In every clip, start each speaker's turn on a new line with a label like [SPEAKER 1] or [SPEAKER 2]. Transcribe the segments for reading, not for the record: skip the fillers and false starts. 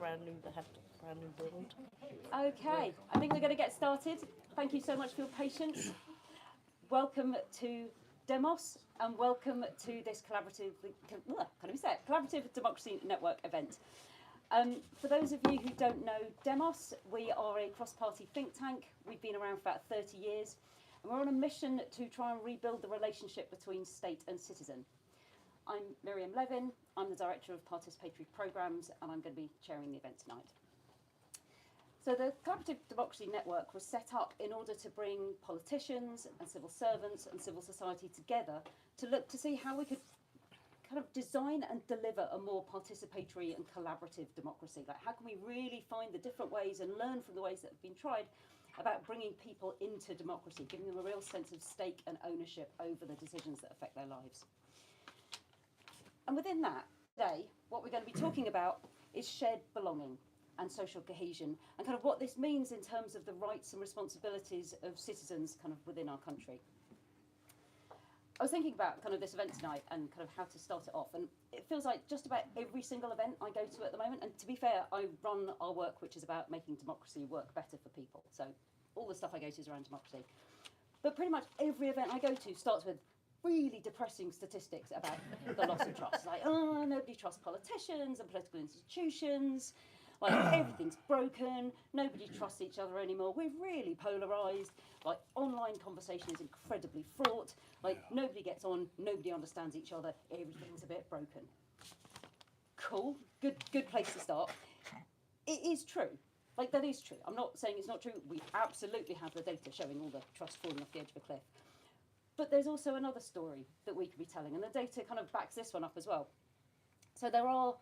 [SPEAKER 1] brand new. They have a brand new build.
[SPEAKER 2] Okay, I think we're going to get started. Thank you so much for your patience. Welcome to Demos and welcome to this collaborative democracy network event. For those of you who don't know Demos, we are a cross-party think tank. We've been around for about 30 years and we're on a mission to try and rebuild the relationship between state and citizen. I'm Miriam Levin, I'm the Director of Participatory Programmes and I'm going to be chairing the event tonight. So the Collaborative Democracy Network was set up in order to bring politicians and civil servants and civil society together to look to see how we could kind of design and deliver a more participatory and collaborative democracy. Like, how can we really find the different ways and learn from the ways that have been tried about bringing people into democracy, giving them a real sense of stake and ownership over the decisions that affect their lives. And within that, today, what we're going to be talking about is shared belonging and social cohesion, and kind of what this means in terms of the rights and responsibilities of citizens kind of within our country. I was thinking about kind of this event tonight and kind of how to start it off, and it feels like just about every single event I go to at the moment, and to be fair, I run our work which is about making democracy work better for people, so all the stuff I go to is around democracy. But pretty much every event I go to starts with really depressing statistics about the loss of trust. Like, oh, nobody trusts politicians and political institutions. Like, everything's broken, nobody trusts each other anymore, we're really polarised, like, online conversation is incredibly fraught, like, nobody gets on, nobody understands each other, everything's a bit broken. Cool, good place to start. It is true, like, that is true. I'm not saying it's not true, we absolutely have the data showing all the trust falling off the edge of a cliff. But there's also another story that we could be telling, and the data kind of backs this one up as well. So there are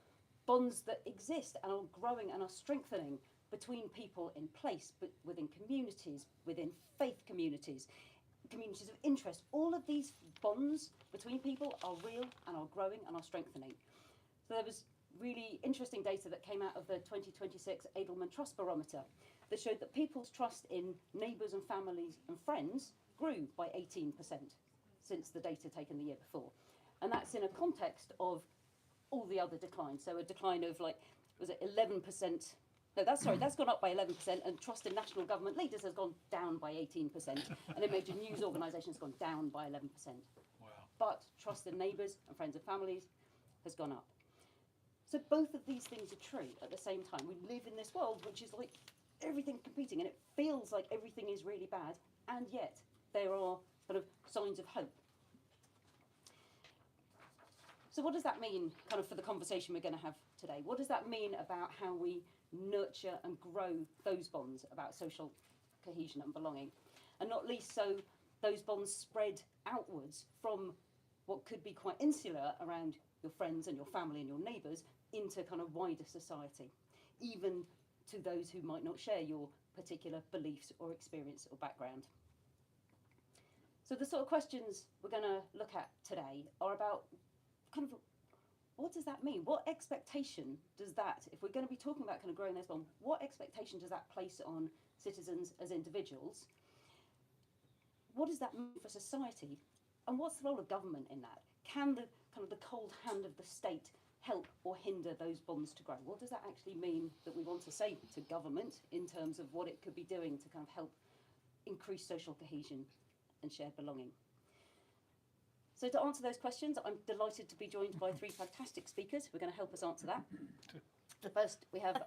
[SPEAKER 2] bonds that exist and are growing and are strengthening between people in place, but within communities, within faith communities, communities of interest. All of these bonds between people are real and are growing and are strengthening. So there was really interesting data that came out of the 2026 Edelman Trust Barometer that showed that people's trust in neighbours and families and friends grew by 18% since the data taken the year before. And that's in a context of all the other declines. So a decline of, like, was it 11%? No, that's gone up by 11%, and trust in national government leaders has gone down by 18%, and in major news organisations has gone down by 11%.
[SPEAKER 3] Wow.
[SPEAKER 2] But trust in neighbours and friends and families has gone up. So both of these things are true at the same time. We live in this world which is like everything competing, and it feels like everything is really bad, and yet there are kind of signs of hope. So what does that mean kind of for the conversation we're going to have today? What does that mean about how we nurture and grow those bonds about social cohesion and belonging? And not least so those bonds spread outwards from what could be quite insular around your friends and your family and your neighbours into kind of wider society, even to those who might not share your particular beliefs or experience or background. So the sort of questions we're going to look at today are about kind of, what does that mean? What expectation does that, if we're going to be talking about kind of growing this bond, what expectation does that place on citizens as individuals? What does that mean for society? And what's the role of government in that? Can the kind of the cold hand of the state help or hinder those bonds to grow? What does that actually mean that we want to say to government in terms of what it could be doing to kind of help increase social cohesion and shared belonging? So to answer those questions, I'm delighted to be joined by three fantastic speakers who are going to help us answer that. First, we have,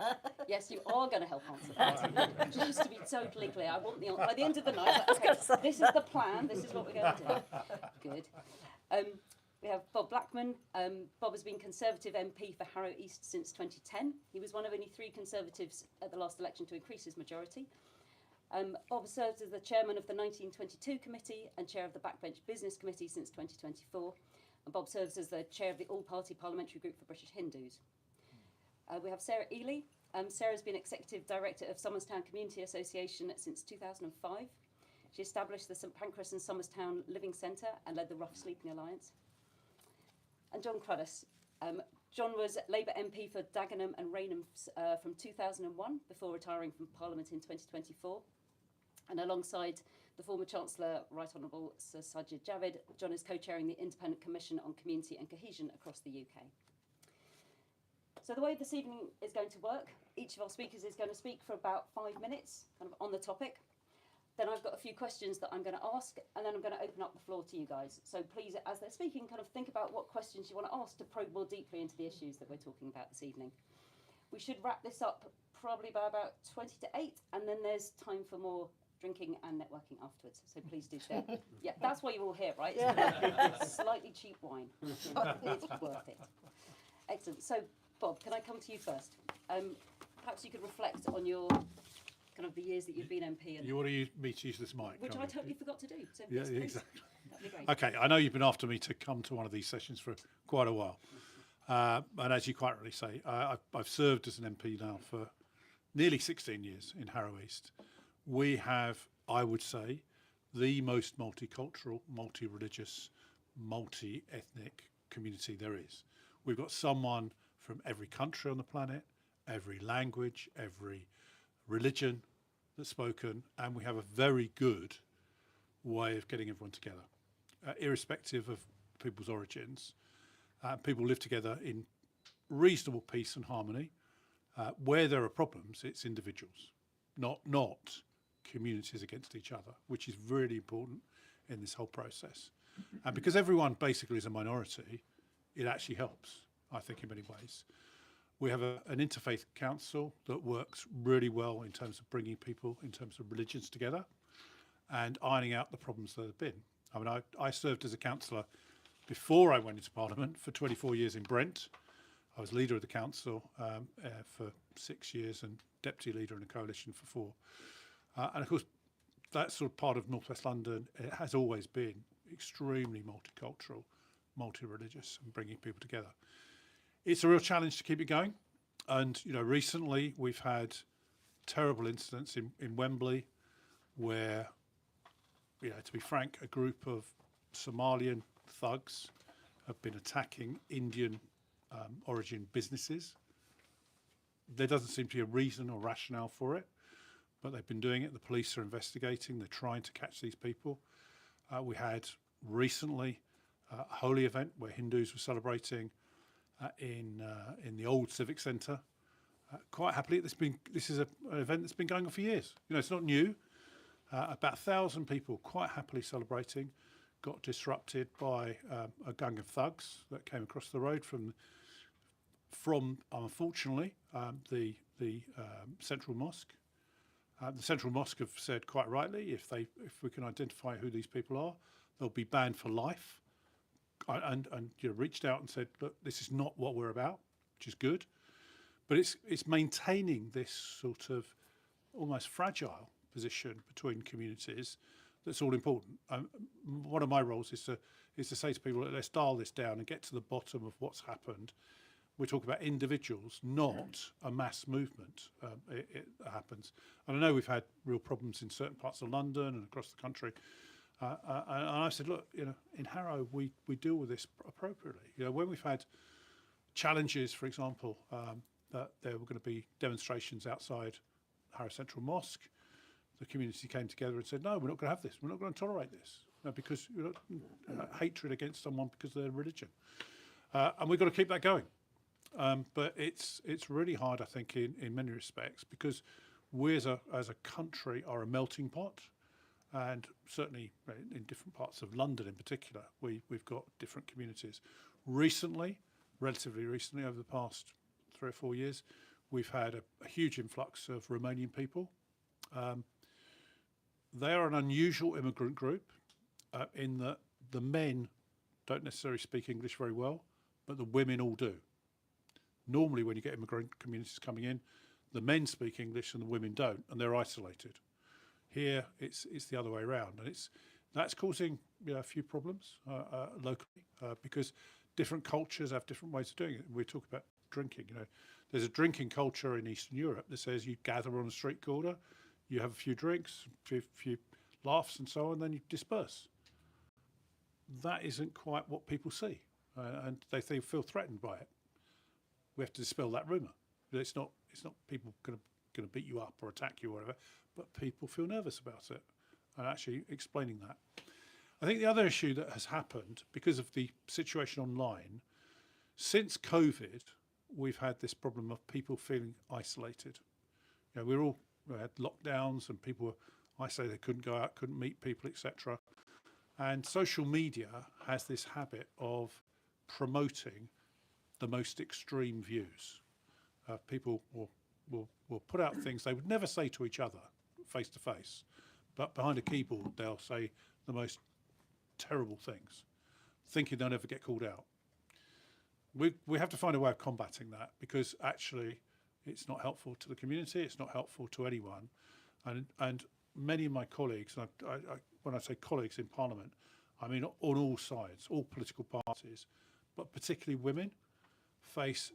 [SPEAKER 2] yes, you are going to help answer that. Just to be totally clear, I want the answer by the end of the night. Okay, this is the plan, this is what we're going to do. Good. We have Bob Blackman. Bob has been Conservative MP for Harrow East since 2010. He was one of only 3 Conservatives at the last election to increase his majority. Bob served as the chairman of the 1922 committee and chair of the Backbench Business Committee since 2024. And Bob serves as the chair of the All-Party Parliamentary Group for British Hindus. We have Sarah Ely. Sarah's been executive director of Somerstown Community Association since 2005. She established the St Pancras and Somerstown Living Centre and led the Rough Sleeping Alliance. And John Cruddas. John was Labour MP for Dagenham and Rainham from 2001 before retiring from Parliament in 2024. And alongside the former Chancellor, Right Honourable Sir Sajid Javid, John is co-chairing the Independent Commission on Community and Cohesion across the UK. So the way this evening is going to work, each of our speakers is going to speak for about 5 minutes kind of on the topic. Then I've got a few questions that I'm going to ask, and then I'm going to open up the floor to you guys. So please, as they're speaking, kind of think about what questions you want to ask to probe more deeply into the issues that we're talking about this evening. We should wrap this up probably by about 20 to 8, and then there's time for more drinking and networking afterwards. So please do stay. Yeah, that's why you're all here, right? It's slightly cheap wine. It's worth it. Excellent. So, Bob, can I come to you first? Perhaps you could reflect on your kind of the years that you've been MP. And
[SPEAKER 3] you want me to use this mic?
[SPEAKER 2] which I totally forgot to do. So
[SPEAKER 3] Yeah,
[SPEAKER 2] please,
[SPEAKER 3] exactly.
[SPEAKER 2] that'd be great.
[SPEAKER 3] Okay, I know you've been after me to come to one of these sessions for quite a while. And as you quite rightly say, I've served as an MP now for nearly 16 years in Harrow East. We have, I would say, the most multicultural, multi-religious, multi-ethnic community there is. We've got someone from every country on the planet, every language, every religion that's spoken, and we have a very good way of getting everyone together, irrespective of people's origins. People live together in reasonable peace and harmony. Where there are problems, it's individuals, not communities against each other, which is really important in this whole process. And because everyone basically is a minority, it actually helps, I think, in many ways. We have an interfaith council that works really well in terms of bringing people, in terms of religions together and ironing out the problems that have been. I mean, I served as a councillor before I went into Parliament for 24 years in Brent. I was leader of the council for 6 years and deputy leader in a coalition for 4. And of course, that sort of part of Northwest London, it has always been extremely multicultural, multi-religious, and bringing people together. It's a real challenge to keep it going. And, you know, recently we've had terrible incidents in Wembley where, you know, to be frank, a group of Somalian thugs have been attacking Indian origin businesses. There doesn't seem to be a reason or rationale for it, but they've been doing it. The police are investigating. They're trying to catch these people. We had recently a holy event where Hindus were celebrating in the old civic centre. Quite happily, this is an event that's been going on for years. You know, it's not new. About 1,000 people quite happily celebrating got disrupted by a gang of thugs that came across the road from unfortunately the Central Mosque. The Central Mosque have said quite rightly, if we can identify who these people are, they'll be banned for life. And you know, reached out and said, look, this is not what we're about, which is good. But it's maintaining this sort of almost fragile position between communities that's all important. One of my roles is to say to people, let's dial this down and get to the bottom of what's happened. We talk about individuals, not a mass movement. It happens. And I know we've had real problems in certain parts of London and across the country. And I said, look, you know, in Harrow, we deal with this appropriately. You know, when we've had challenges, for example, that there were going to be demonstrations outside Harrow Central Mosque, the community came together and said, no, we're not going to have this. We're not going to tolerate this. No, because you know, hatred against someone because of their religion. And we've got to keep that going. But it's really hard, I think, in many respects, because we as a country are a melting pot. And certainly in different parts of London in particular, we've got different communities. Relatively recently, over the past 3 or 4 years, we've had a huge influx of Romanian people. They are an unusual immigrant group in that the men don't necessarily speak English very well, but the women all do. Normally when you get immigrant communities coming in, the men speak English and the women don't, and they're isolated. Here, it's the other way around, and that's causing, you know, a few problems locally because different cultures have different ways of doing it. We talk about drinking. You know, there's a drinking culture in Eastern Europe that says you gather on a street corner, you have a few drinks, a few laughs, and so on, then you disperse. That isn't quite what people see, and they feel threatened by it. We have to dispel that rumour. It's not people going to beat you up or attack you or whatever, but people feel nervous about it, and actually explaining that. I think the other issue that has happened because of the situation online, since COVID, we've had this problem of people feeling isolated. We had lockdowns and people were isolated, they couldn't go out, couldn't meet people, etc. And social media has this habit of promoting the most extreme views. People will put out things they would never say to each other face to face, but behind a keyboard they'll say the most terrible things, thinking they'll never get called out. We have to find a way of combating that, because actually it's not helpful to the community, it's not helpful to anyone. And many of my colleagues, and when I say colleagues in Parliament, I mean on all sides, all political parties, but particularly women, face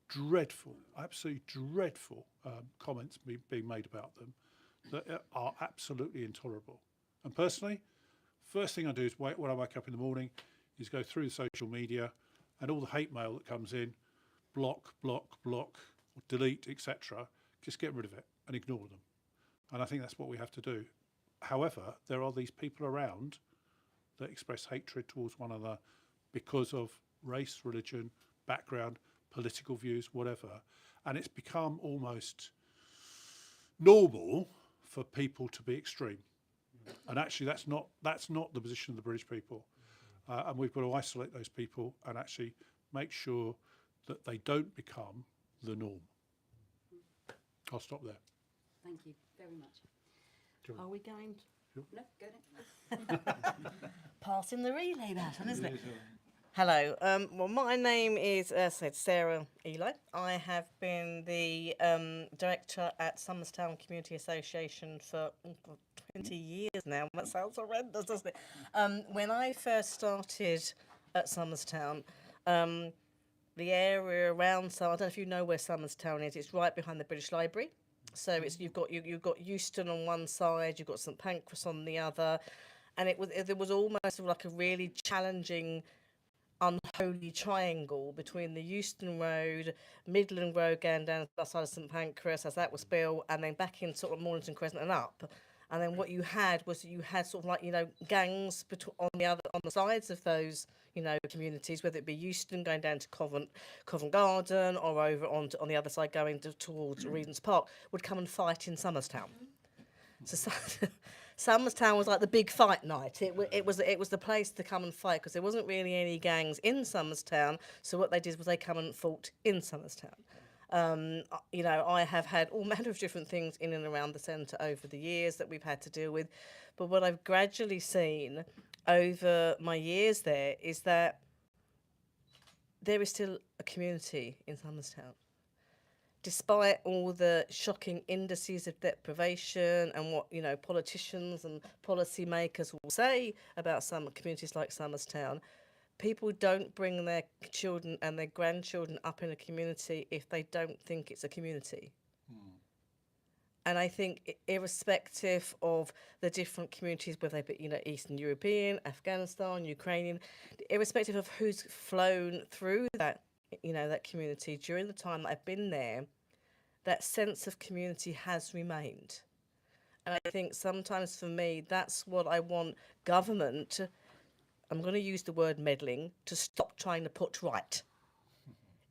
[SPEAKER 3] dreadful, absolutely dreadful comments being made about them that are absolutely intolerable. And personally, first thing I do is when I wake up in the morning is go through the social media and all the hate mail that comes in, block, delete, etc. Just get rid of it and ignore them. And I think that's what we have to do. However, there are these people around that express hatred towards one another because of race, religion, background, political views, whatever. And it's become almost normal for people to be extreme. And actually that's not the position of the British people. And we've got to isolate those people and actually make sure that they don't become the norm. I'll stop there.
[SPEAKER 2] Thank you very much.
[SPEAKER 1] Are we going to
[SPEAKER 2] No, go ahead.
[SPEAKER 1] passing the relay baton, isn't it? Hello. Well, my name is, as I said, Sarah Eli. I have been the director at Somerstown Community Association for 20 years now. That sounds horrendous, doesn't it? When I first started at Somerstown, the area around, so I don't know if you know where Somerstown is. It's right behind the British Library. So it's you've got Euston on one side, you've got St Pancras on the other, and it was almost like a really challenging, unholy triangle between the Euston Road, Midland Road going down the side of St Pancras as that was built, and then back in sort of Mornington Crescent and up. And then what you had was sort of like, gangs on the sides of those, communities, whether it be Euston going down to Covent Garden or over on the other side going towards Regent's Park, would come and fight in Somerstown. So Somerstown was like the big fight night. It was the place to come and fight, because there wasn't really any gangs in Somerstown. So what they did was they come and fought in Somerstown. I have had all manner of different things in and around the centre over the years that we've had to deal with. But what I've gradually seen over my years there is that there is still a community in Somerstown. Despite all the shocking indices of deprivation and what, politicians and policymakers will say about some communities like Somerstown, people don't bring their children and their grandchildren up in a community if they don't think it's a community. And I think irrespective of the different communities, whether they be, Eastern European, Afghanistan, Ukrainian, irrespective of who's flown through that, that community during the time that I've been there, that sense of community has remained. And I think sometimes for me, that's what I want government, I'm going to use the word meddling, to stop trying to put right.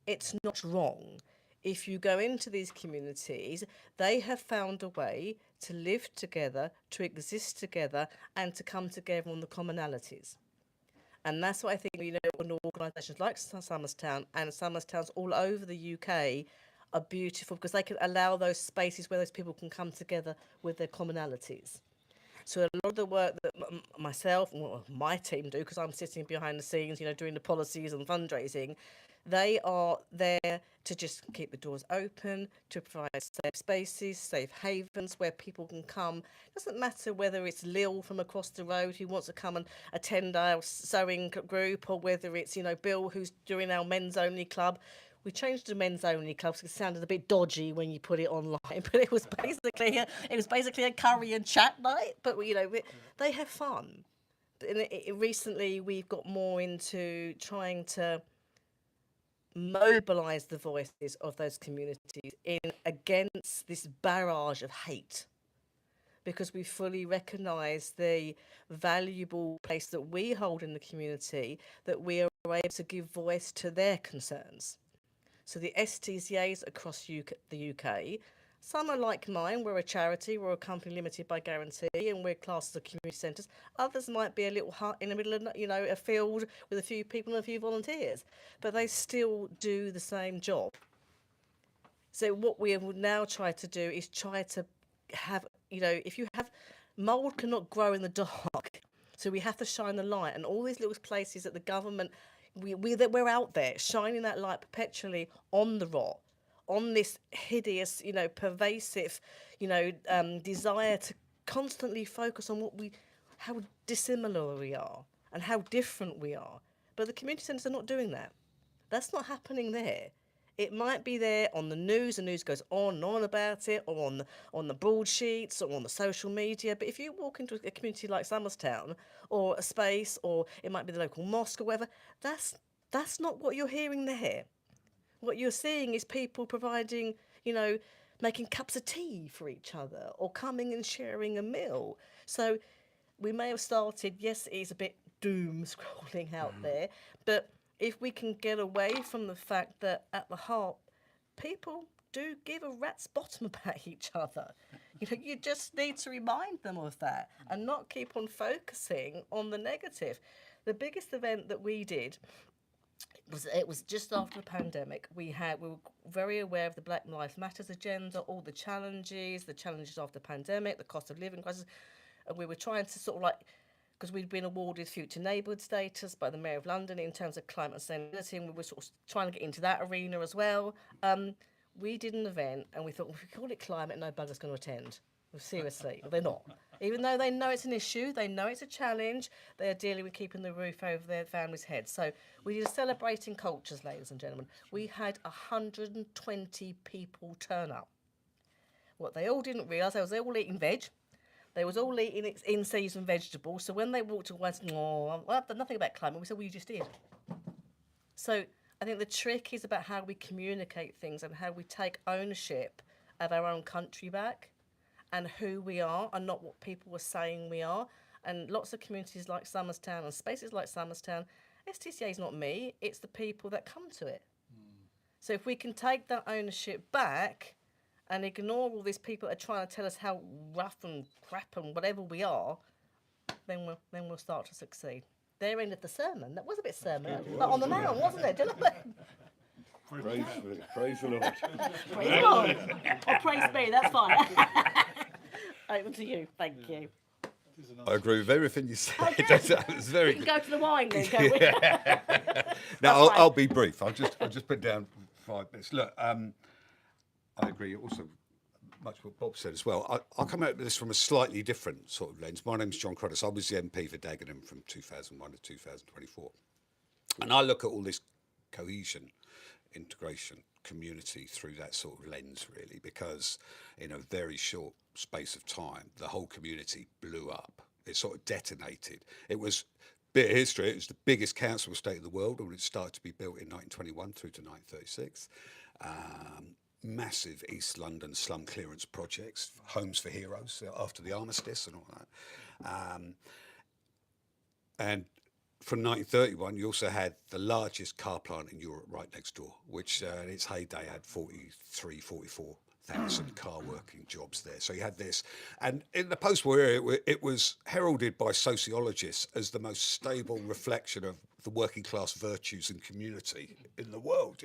[SPEAKER 1] It's not wrong. If you go into these communities, they have found a way to live together, to exist together, and to come together on the commonalities. And that's what I think, when organisations like Somerstown and Somerstowns all over the UK are beautiful, because they can allow those spaces where those people can come together with their commonalities. So a lot of the work that myself and my team do, because I'm sitting behind the scenes, doing the policies and fundraising, they are there to just keep the doors open, to provide safe spaces, safe havens where people can come. It doesn't matter whether it's Lil from across the road who wants to come and attend our sewing group, or whether it's, Bill who's doing our men's only club. We changed to men's only club because it sounded a bit dodgy when you put it online, but it was basically a curry and chat night. But they have fun. Recently, we've got more into trying to mobilise the voices of those communities against this barrage of hate, because we fully recognise the valuable place that we hold in the community, that we are able to give voice to their concerns. So the STCAs across the UK, some are like mine. We're a charity. We're a company limited by guarantee, and we're classed as community centres. Others might be a little hut in the middle of, a field with a few people and a few volunteers, but they still do the same job. So what we will now try to do is try to have, if you have mould cannot grow in the dark, so we have to shine the light, and all these little places that the government, we're out there shining that light perpetually on the rot, on this hideous, pervasive, desire to constantly focus on how dissimilar we are and how different we are. But the community centres are not doing that. That's not happening there. It might be there on the news. The news goes on and on about it, or on the broadsheets, or on the social media. But if you walk into a community like Somerstown, or a space, or it might be the local mosque or whatever, that's not what you're hearing there. What you're seeing is people providing, making cups of tea for each other, or coming and sharing a meal. So we may have started. Yes, it is a bit doom scrolling out there, but if we can get away from the fact that at the heart, people do give a rat's bottom about each other. You just need to remind them of that and not keep on focusing on the negative. The biggest event that we did was just after the pandemic. We were very aware of the Black Lives Matters agenda, all the challenges after the pandemic, the cost of living crisis, and we were trying to sort of because we'd been awarded future neighbourhood status by the Mayor of London in terms of climate sustainability, and we were sort of trying to get into that arena as well. We did an event, and we thought, if we call it climate, no bugger's going to attend. Well, seriously, they're not. Even though they know it's an issue, they know it's a challenge, they are dealing with keeping the roof over their families' heads. So we did a celebrating cultures, ladies and gentlemen. We had 120 people turn up. What they all didn't realise, they was all eating veg. They was all eating in-season vegetables. So when they walked away, I've done nothing about climate. We said, well, you just did. So I think the trick is about how we communicate things and how we take ownership of our own country back and who we are and not what people were saying we are. And lots of communities like Somerstown and spaces like Somerstown, STCA is not me, it's the people that come to it. So if we can take that ownership back and ignore all these people that are trying to tell us how rough and crap and whatever we are, then we'll start to succeed. There ended the sermon. That was a bit sermon, but on the mount, wasn't it? Do you know?
[SPEAKER 4] Praise the Lord.
[SPEAKER 1] Praise the Lord. Or praise be, that's fine. Over to you, thank you.
[SPEAKER 4] I agree with everything you said.
[SPEAKER 1] Okay.
[SPEAKER 4] It's very
[SPEAKER 1] We can
[SPEAKER 4] good.
[SPEAKER 1] go to the wine then, can't we?
[SPEAKER 4] Now,
[SPEAKER 1] fine.
[SPEAKER 4] I'll be brief. I'll just put down 5 minutes. Look, I agree also much what Bob said as well. I'll come at this from a slightly different sort of lens. My name's John Cruddas. I was the MP for Dagenham from 2001 to 2024. And I look at all this cohesion, integration, community through that sort of lens, really, because in a very short space of time, the whole community blew up. It sort of detonated. It was, bit of history, it was the biggest council estate in the world when it started to be built in 1921 through to 1936. Massive East London slum clearance projects, homes for heroes after the armistice and all that. And from 1931, you also had the largest car plant in Europe right next door, which in its heyday had 44,000 car working jobs there. So you had this. And in the post-war era, it was heralded by sociologists as the most stable reflection of the working class virtues and community in the world,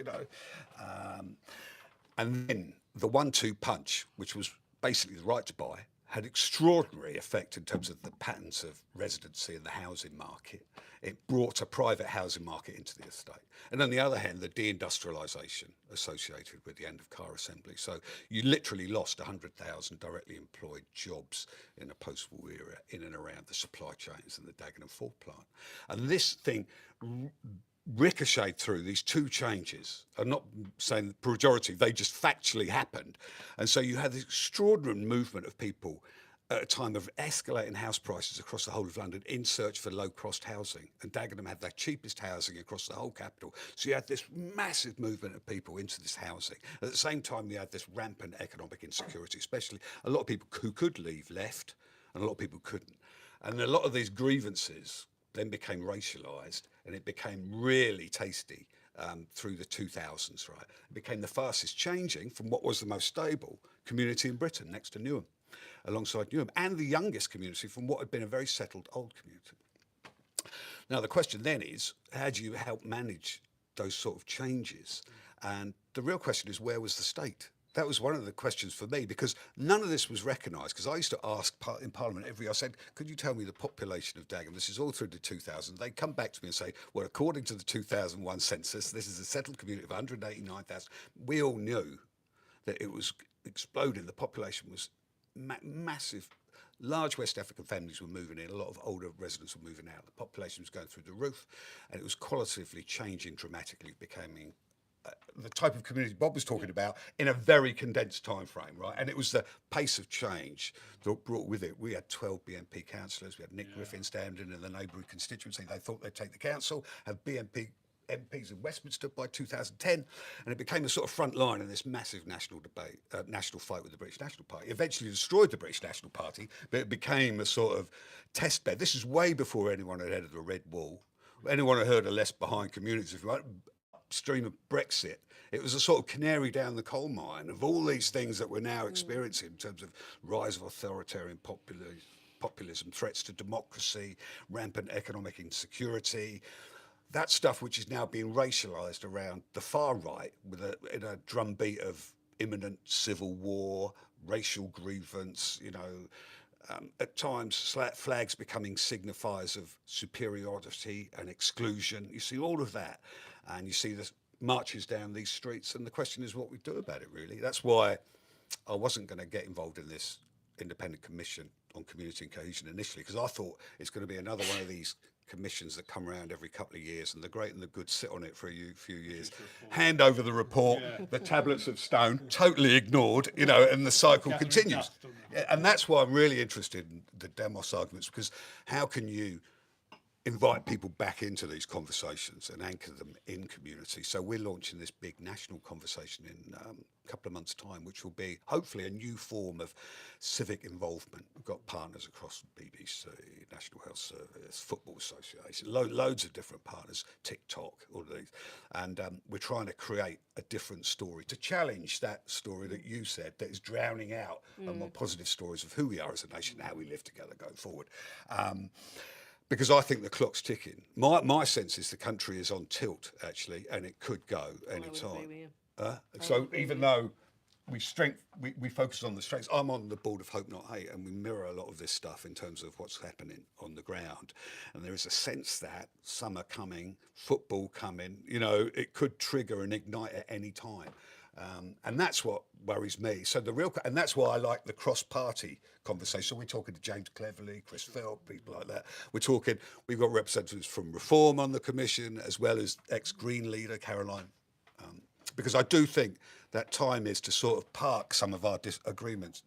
[SPEAKER 4] And then the 1-2 punch, which was basically the right to buy, had extraordinary effect in terms of the patterns of residency in the housing market. It brought a private housing market into the estate. And on the other hand, the deindustrialisation associated with the end of car assembly. So you literally lost 100,000 directly employed jobs in a post-war era in and around the supply chains and the Dagenham Ford plant. And this thing ricocheted through these 2 changes. I'm not saying the pejorative, they just factually happened. And so you had this extraordinary movement of people at a time of escalating house prices across the whole of London in search for low-cost housing. And Dagenham had the cheapest housing across the whole capital. So you had this massive movement of people into this housing. At the same time, you had this rampant economic insecurity, especially a lot of people who could leave left and a lot of people couldn't. And a lot of these grievances then became racialised, and it became really tasty through the 2000s, right? It became the fastest changing from what was the most stable community in Britain next to Newham, alongside Newham, and the youngest community from what had been a very settled old community. Now, the question then is, how do you help manage those sort of changes? And the real question is, where was the state? That was one of the questions for me, because none of this was recognised. Because I used to ask in Parliament every year, I said, could you tell me the population of Dagenham? This is all through the 2000s. They'd come back to me and say, well, according to the 2001 census, this is a settled community of 189,000. We all knew that it was exploding. The population was massive. Large West African families were moving in. A lot of older residents were moving out. The population was going through the roof, and it was qualitatively changing dramatically, becoming the type of community Bob was talking about in a very condensed time frame, right? And it was the pace of change that brought with it. We had 12 BNP councillors. We had Nick Griffin standing in the neighbourhood constituency. They thought they'd take the council, have BNP MPs in Westminster by 2010, and it became a sort of front line in this massive national debate, national fight with the British National Party. Eventually destroyed the British National Party, but it became a sort of test bed. This is way before anyone had heard of the Red Wall, anyone had heard of Left Behind communities, if you like, upstream of Brexit. It was a sort of canary down the coal mine of all these things that we're now experiencing in terms of rise of authoritarian populism, threats to democracy, rampant economic insecurity, that stuff which is now being racialised around the far right in a drumbeat of imminent civil war, racial grievance, at times flags becoming signifiers of superiority and exclusion. You see all of that, and you see the marches down these streets, and the question is what we do about it, really. That's why I wasn't going to get involved in this independent commission on community and cohesion initially, because I thought it's going to be another one of these commissions that come around every couple of years, and the great and the good sit on it for a few years, hand over the report, the tablets of stone, totally ignored, and the cycle continues. And that's why I'm really interested in the Demos arguments, because how can you invite people back into these conversations and anchor them in community? So we're launching this big national conversation in a couple of months' time, which will be hopefully a new form of civic involvement. We've got partners across BBC, National Health Service, Football Association, loads of different partners, TikTok, all of these. And we're trying to create a different story to challenge that story that you said that is drowning out more positive stories of who we are as a nation and how we live together going forward. Because I think the clock's ticking. My sense is the country is on tilt, actually, and it could go any time. So even though we focus on the strengths, I'm on the board of Hope Not Hate, and we mirror a lot of this stuff in terms of what's happening on the ground. And there is a sense that summer coming, football coming, it could trigger and ignite at any time. And that's what worries me. So and that's why I like the cross-party conversation. We're talking to James Cleverly, Chris Philp, people like that. We've got representatives from Reform on the commission, as well as ex-Green leader Caroline. Because I do think that time is to sort of park some of our disagreements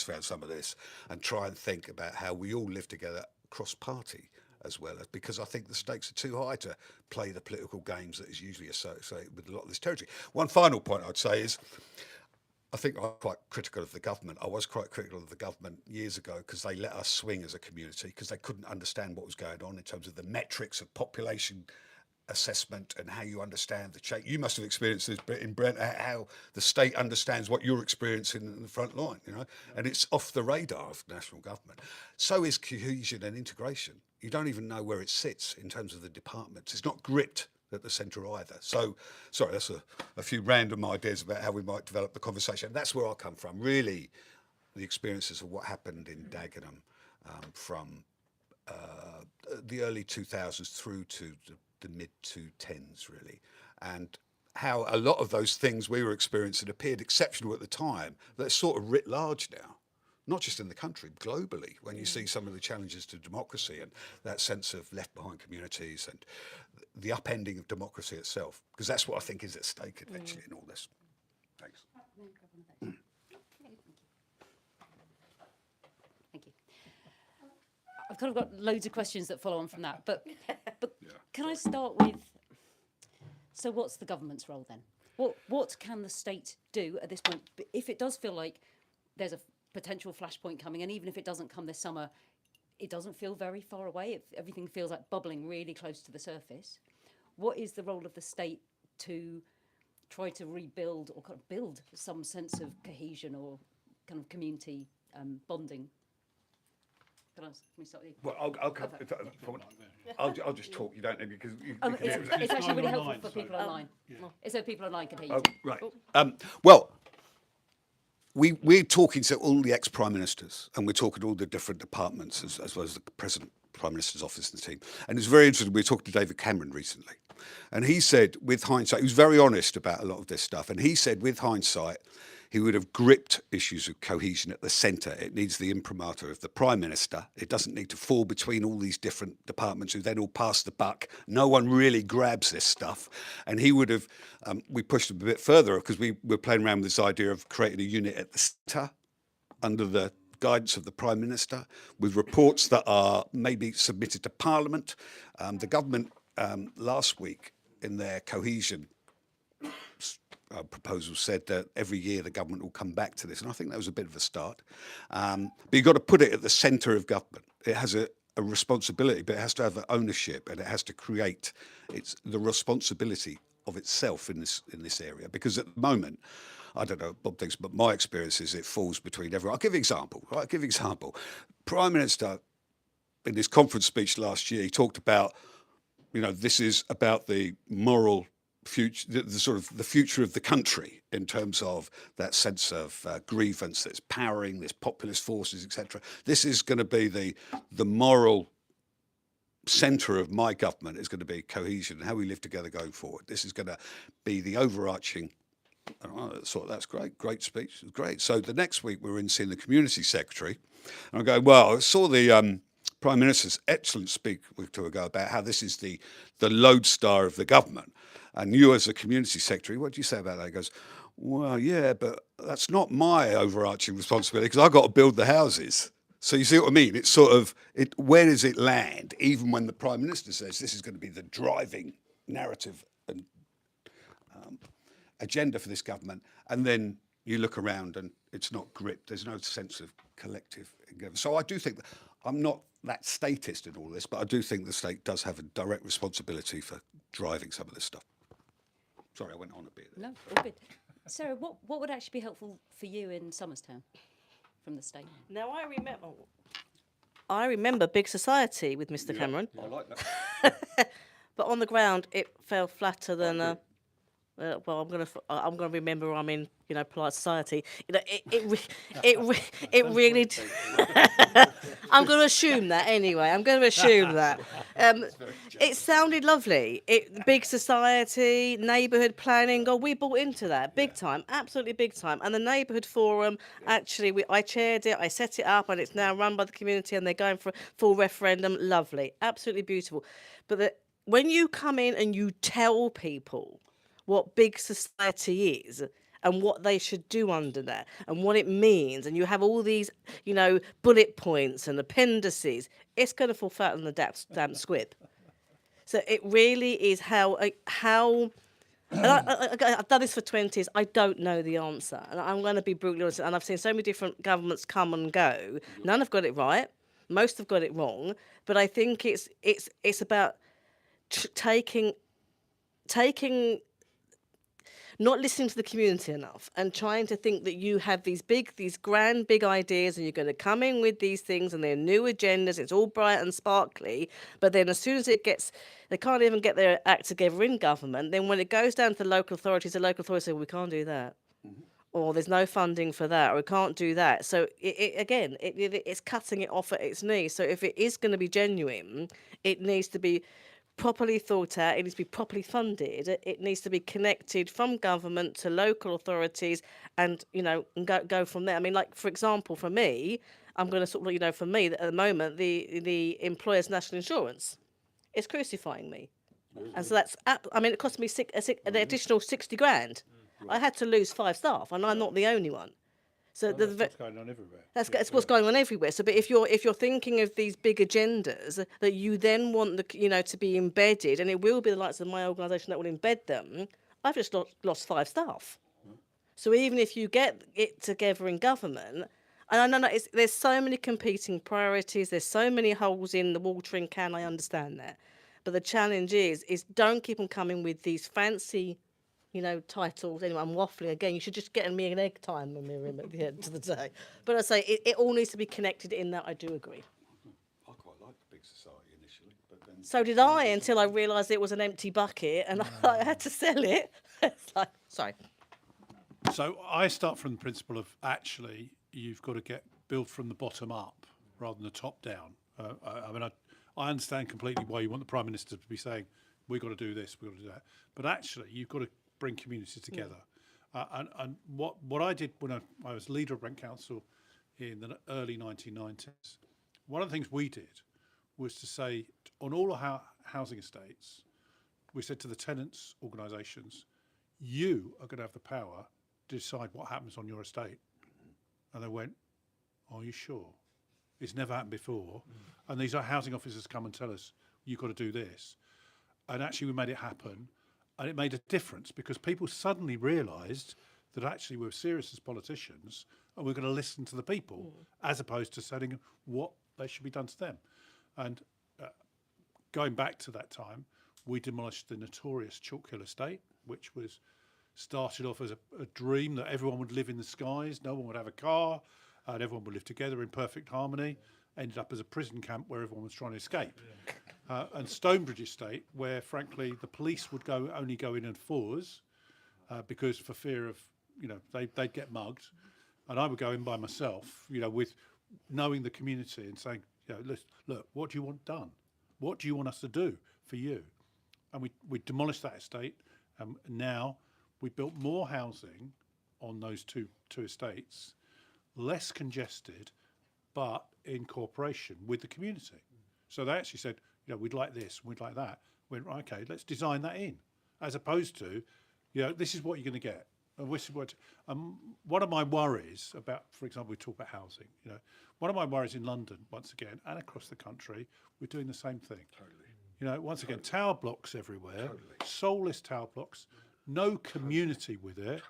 [SPEAKER 4] around some of this, and try and think about how we all live together cross-party, as well, because I think the stakes are too high to play the political games that is usually associated with a lot of this territory. One final point I'd say is, I think I'm quite critical of the government. I was quite critical of the government years ago because they let us swing as a community, because they couldn't understand what was going on in terms of the metrics of population assessment and how you understand the change. You must have experienced this in Brent, how the state understands what you're experiencing in the front line, and it's off the radar of national government. So is cohesion and integration. You don't even know where it sits in terms of the departments. It's not gripped at the centre either. So, sorry, that's a few random ideas about how we might develop the conversation. That's where I come from, really, the experiences of what happened in Dagenham from the early 2000s through to the mid-2010s, really, and how a lot of those things we were experiencing appeared exceptional at the time. They're sort of writ large now, not just in the country, globally, when you see some of the challenges to democracy and that sense of left behind communities and the upending of democracy itself, because that's what I think is at stake eventually in all this. Thanks.
[SPEAKER 2] Thank you. I've kind of got loads of questions that follow on from that, but can I start with, so what's the government's role then? What can the state do at this point? If it does feel like there's a potential flashpoint coming, and even if it doesn't come this summer, it doesn't feel very far away. Everything feels like bubbling really close to the surface. What is the role of the state to try to rebuild or kind of build some sense of cohesion or kind of community bonding. Can we start with you?
[SPEAKER 4] Well, I'll come. I'll just talk. You don't know because
[SPEAKER 2] It's actually really helpful
[SPEAKER 3] online,
[SPEAKER 2] for
[SPEAKER 3] so-
[SPEAKER 2] people online. So people online can hear you.
[SPEAKER 4] Oh,
[SPEAKER 2] too.
[SPEAKER 4] right. Well, we're talking to all the ex-prime ministers, and we're talking to all the different departments, as well as the present prime minister's office and the team. And it's very interesting. We were talking to David Cameron recently, and he said, with hindsight, he was very honest about a lot of this stuff. And he said, with hindsight, he would have gripped issues of cohesion at the centre. It needs the imprimatur of the Prime Minister. It doesn't need to fall between all these different departments who then all pass the buck. No one really grabs this stuff. And he would have, we pushed him a bit further because we were playing around with this idea of creating a unit at the centre under the guidance of the Prime Minister with reports that are maybe submitted to Parliament. The government last week in their cohesion proposal said that every year the government will come back to this, and I think that was a bit of a start. But you've got to put it at the centre of government. It has a responsibility, but it has to have ownership, and it has to create the responsibility of itself in this area. Because at the moment, I don't know what Bob thinks, but my experience is it falls between everyone. I'll give you an example. Right? I'll give you an example. Prime Minister, in his conference speech last year, he talked about, this is about the moral future, the sort of the future of the country in terms of that sense of grievance that's powering this populist forces, etc. This is going to be the moral centre of my government. Is going to be cohesion and how we live together going forward. This is going to be the overarching. That's great speech, it's great. So the next week we were in seeing the community secretary, and I go, well, I saw the Prime Minister's excellent speech a week or two ago about how this is the lodestar of the government. And you as a community secretary, what do you say about that? He goes, well, yeah, but that's not my overarching responsibility because I've got to build the houses. So you see what I mean? It's sort of, where does it land? Even when the Prime Minister says this is going to be the driving narrative and agenda for this government, and then you look around and it's not gripped. There's no sense of collective engagement. So I do think that I'm not that statist in all this, but I do think the state does have a direct responsibility for driving some of this stuff. Sorry, I went on a bit there.
[SPEAKER 2] No, all good. Sarah, what would actually be helpful for you in Somerstown from the state?
[SPEAKER 1] Now, I remember Big Society with Mr. Cameron,
[SPEAKER 4] I like that.
[SPEAKER 1] but on the ground it fell flatter than. Well, I'm gonna remember I'm in polite society. It really. I'm gonna assume that anyway. I'm gonna assume that. It sounded lovely. Big society, neighbourhood planning. God, we bought into that big time, absolutely big time. And the neighbourhood forum, actually, I chaired it. I set it up, and it's now run by the community, and they're going for a full referendum. Lovely, absolutely beautiful. But when you come in and you tell people what big society is and what they should do under that and what it means, and you have all these, bullet points and appendices, it's going to fall flat on the damn squib. So it really is how and I've done this for 20 years. I don't know the answer, and I'm going to be brutally honest. And I've seen so many different governments come and go. None have got it right. Most have got it wrong. But I think it's about taking not listening to the community enough and trying to think that you have these grand big ideas and you're going to come in with these things and they're new agendas, it's all bright and sparkly, but then as soon as they can't even get their act together in government, then when it goes down to the local authorities say, well, we can't do that. Or there's no funding for that, or we can't do that. So it's cutting it off at its knees. So if it is going to be genuine, it needs to be properly thought out, it needs to be properly funded, it needs to be connected from government to local authorities and go from there. I mean, like, for example, for me, I'm going to sort of, for me, at the moment, the employer's national insurance is crucifying me. And so it cost me an additional 60 grand. I had to lose 5 staff, and I'm not the only one. So
[SPEAKER 3] that's what's going on everywhere.
[SPEAKER 1] That's what's going on everywhere. So, but if you're thinking of these big agendas that you then want to be embedded, and it will be the likes of my organisation that will embed them. I've just lost 5 staff. So even if you get it together in government, and I know there's so many competing priorities, there's so many holes in the watering can. I understand that, but the challenge is don't keep on coming with these fancy titles. Anyway, I'm waffling again. You should just get me an egg time, Miriam, at the end of the day. But I say it all needs to be connected in that. I do agree.
[SPEAKER 4] I quite liked the big society initially, but then
[SPEAKER 1] So did I, until I realised it was an empty bucket and I had to sell it. It's like, sorry.
[SPEAKER 3] So I start from the principle of actually you've got to build from the bottom up rather than the top down. I understand completely why you want the Prime Minister to be saying, we've got to do this, we've got to do that. But actually, you've got to bring communities together. And what I did when I was leader of Brent Council in the early 1990s, one of the things we did was to say, on all our housing estates, we said to the tenants' organisations, you are going to have the power to decide what happens on your estate. And they went, are you sure? It's never happened before. And these housing officers come and tell us, you've got to do this. And actually we made it happen. And it made a difference because people suddenly realised that actually we're serious as politicians and we're going to listen to the people as opposed to saying what they should be done to them. And going back to that time, we demolished the notorious Chalk Hill estate, which was started off as a dream that everyone would live in the skies, no one would have a car, and everyone would live together in perfect harmony. Ended up as a prison camp where everyone was trying to escape. And Stonebridge Estate, where frankly the police would only go in fours because for fear of, they'd get mugged. And I would go in by myself, with knowing the community and saying, look, what do you want done? What do you want us to do for you? And we demolished that estate. Now we built more housing on those two estates, less congested, but in cooperation with the community. So they actually said, we'd like this, we'd like that. We went, okay, let's design that in, as opposed to, this is what you're going to get. And this is what, one of my worries about, for example, we talk about housing, one of my worries in London, once again, and across the country, we're doing the same thing. Totally. Once again, tower blocks everywhere, soulless tower blocks, no community with it,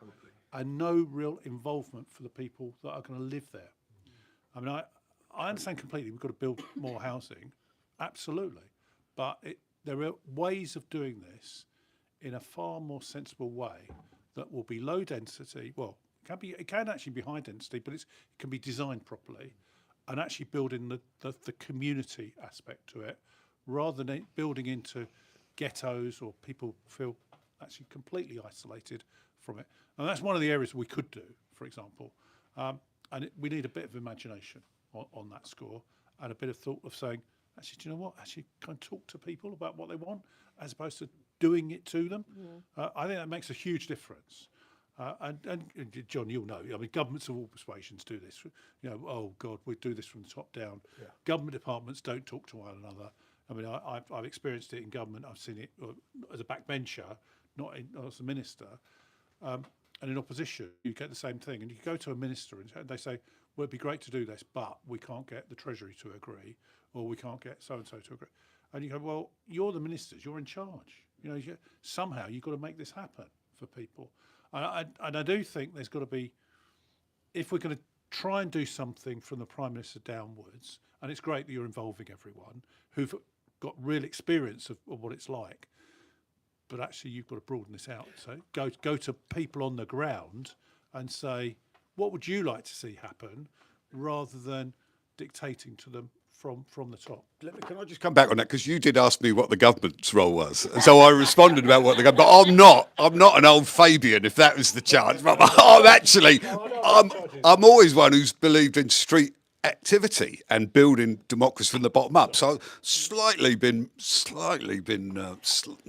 [SPEAKER 3] and no real involvement for the people that are going to live there. I understand completely we've got to build more housing, absolutely. But there are ways of doing this in a far more sensible way that will be low density. Well, it can actually be high density, but it can be designed properly and actually build in the community aspect to it rather than building into ghettos or people feel actually completely isolated from it. And that's one of the areas we could do, for example. We need a bit of imagination on that score and a bit of thought of saying, actually, do you know what? Actually, kind of talk to people about what they want as opposed to doing it to them. I think that makes a huge difference. And John, you'll know, governments of all persuasions do this. Oh God, we do this from the top down. Yeah. Government departments don't talk to one another. I've experienced it in government. I've seen it as a backbencher, not as a minister. And in opposition, you get the same thing. And you go to a minister and they say, well, it'd be great to do this, but we can't get the Treasury to agree, or we can't get so-and-so to agree. And you go, well, you're the ministers, you're in charge. Somehow you've got to make this happen for people. And I do think there's got to be, if we're going to try and do something from the Prime Minister downwards, and it's great that you're involving everyone who've got real experience of what it's like, but actually you've got to broaden this out. So go to people on the ground and say, what would you like to see happen, rather than dictating to them from the top.
[SPEAKER 4] Can I just come back on that, because you did ask me what the government's role was, and so I responded about what the government. But I'm not an old Fabian, if that was the charge. But I'm always one who's believed in street activity and building democracy from the bottom up. So I've slightly been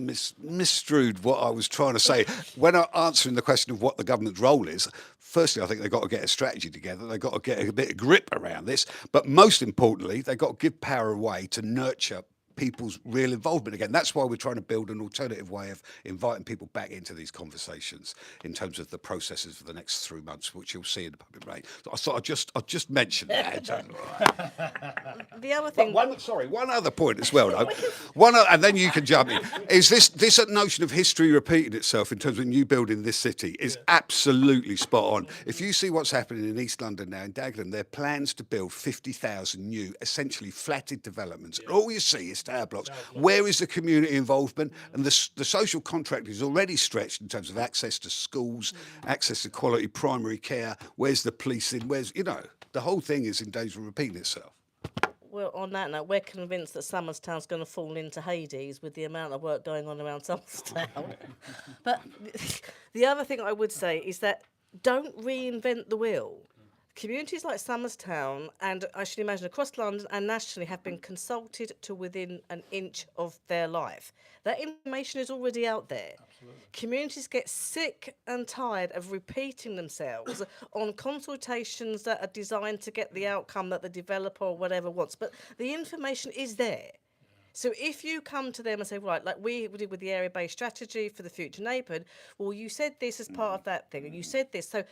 [SPEAKER 4] misstrued what I was trying to say when I'm answering the question of what the government's role is. Firstly, I think they've got to get a strategy together. They've got to get a bit of grip around this. But most importantly, they've got to give power away to nurture people's real involvement again. That's why we're trying to build an alternative way of inviting people back into these conversations in terms of the processes for the next 3 months, which you'll see in the public rate. So I thought I'd just mention that.
[SPEAKER 1] The other thing...
[SPEAKER 4] one other point as well, though. And then you can jump in. Is this notion of history repeating itself in terms of new building this city is absolutely spot on. If you see what's happening in East London now, in Dagenham, there are plans to build 50,000 new, essentially flatted developments. And all you see is tower blocks. Where is the community involvement? And the social contract is already stretched in terms of access to schools, access to quality primary care. Where's the policing? The whole thing is in danger of repeating itself.
[SPEAKER 1] Well, on that note, we're convinced that Somerstown's going to fall into Hades with the amount of work going on around Somerstown. But the other thing I would say is that don't reinvent the wheel. Communities like Somerstown, and I should imagine across London and nationally, have been consulted to within an inch of their life. That information is already out there. Absolutely. Communities get sick and tired of repeating themselves on consultations that are designed to get the outcome that the developer or whatever wants. But the information is there. So if you come to them and say, right, like we did with the area-based strategy for the future neighbourhood, well, you said this as part of that thing, and you said this. So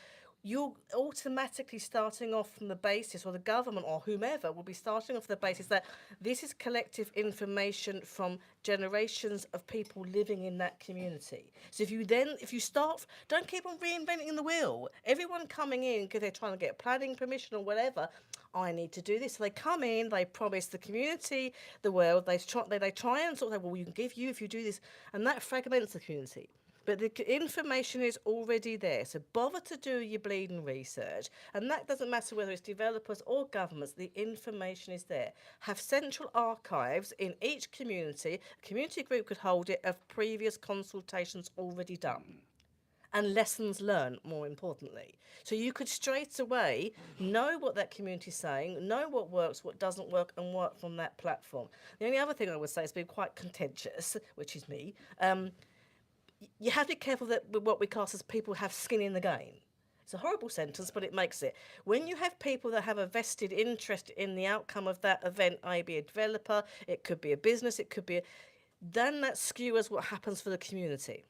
[SPEAKER 1] you're automatically starting off from the basis, or the government or whomever will be starting off the basis that this is collective information from generations of people living in that community. So if you start, don't keep on reinventing the wheel. Everyone coming in because they're trying to get planning permission or whatever, I need to do this. So they come in, they promise the community the world, they try and sort of say, well, we can give you if you do this, and that fragments the community. But the information is already there, so bother to do your bleeding research, and that doesn't matter whether it's developers or governments, the information is there. Have central archives in each community, a community group could hold it, of previous consultations already done. And lessons learned, more importantly. So you could straight away know what that community is saying, know what works, what doesn't work, and work from that platform. The only other thing I would say has been quite contentious, which is me, you have to be careful that with what we class as people have skin in the game. It's a horrible sentence, but it makes it. When you have people that have a vested interest in the outcome of that event, i.e. a developer, it could be a business, then that skewers what happens for the community.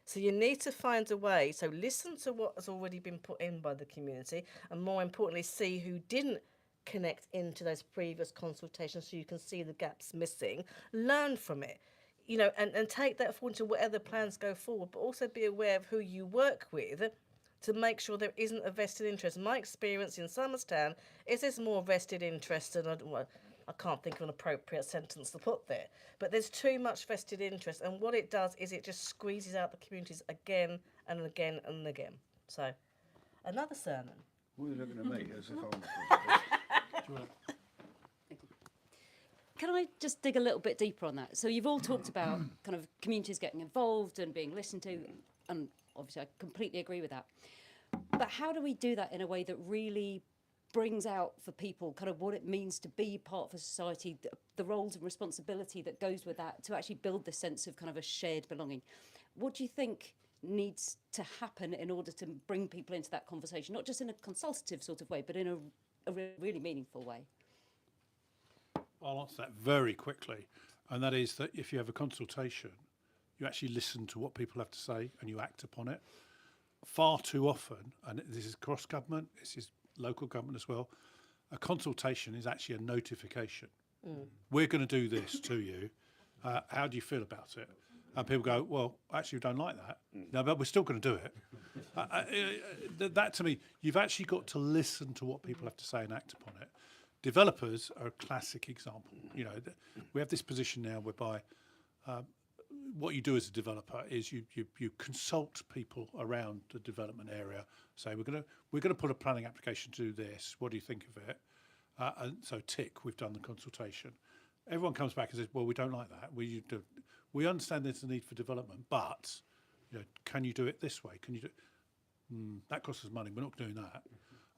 [SPEAKER 1] So you need to find a way, so listen to what has already been put in by the community, and more importantly, see who didn't connect into those previous consultations so you can see the gaps missing, learn from it. And take that forward to whatever plans go forward, but also be aware of who you work with to make sure there isn't a vested interest. My experience in Somerstown is there's more vested interest, and I can't think of an appropriate sentence to put there, but there's too much vested interest, and what it does is it just squeezes out the communities again and again and again. So, another sermon.
[SPEAKER 5] What are you looking at me as if I'm...
[SPEAKER 2] Can I just dig a little bit deeper on that? So you've all talked about kind of communities getting involved and being listened to, and obviously I completely agree with that. But how do we do that in a way that really brings out for people kind of what it means to be part of a society, the roles and responsibility that goes with that, to actually build the sense of kind of a shared belonging? What do you think needs to happen in order to bring people into that conversation, not just in a consultative sort of way, but in a really meaningful way?
[SPEAKER 3] I'll answer that very quickly, and that is that if you have a consultation, you actually listen to what people have to say and you act upon it. Far too often, and this is cross-government, this is local government as well, a consultation is actually a notification. We're going to do this to you. How do you feel about it? And people go, well, actually, we don't like that. No, but we're still going to do it. That to me, you've actually got to listen to what people have to say and act upon it. Developers are a classic example. We have this position now whereby what you do as a developer is you consult people around the development area. Say we're gonna put a planning application to do this. What do you think of it? And so tick, we've done the consultation. Everyone comes back and says, well, we don't like that. We understand there's a need for development, but can you do it this way? Can you do? That costs us money. We're not doing that.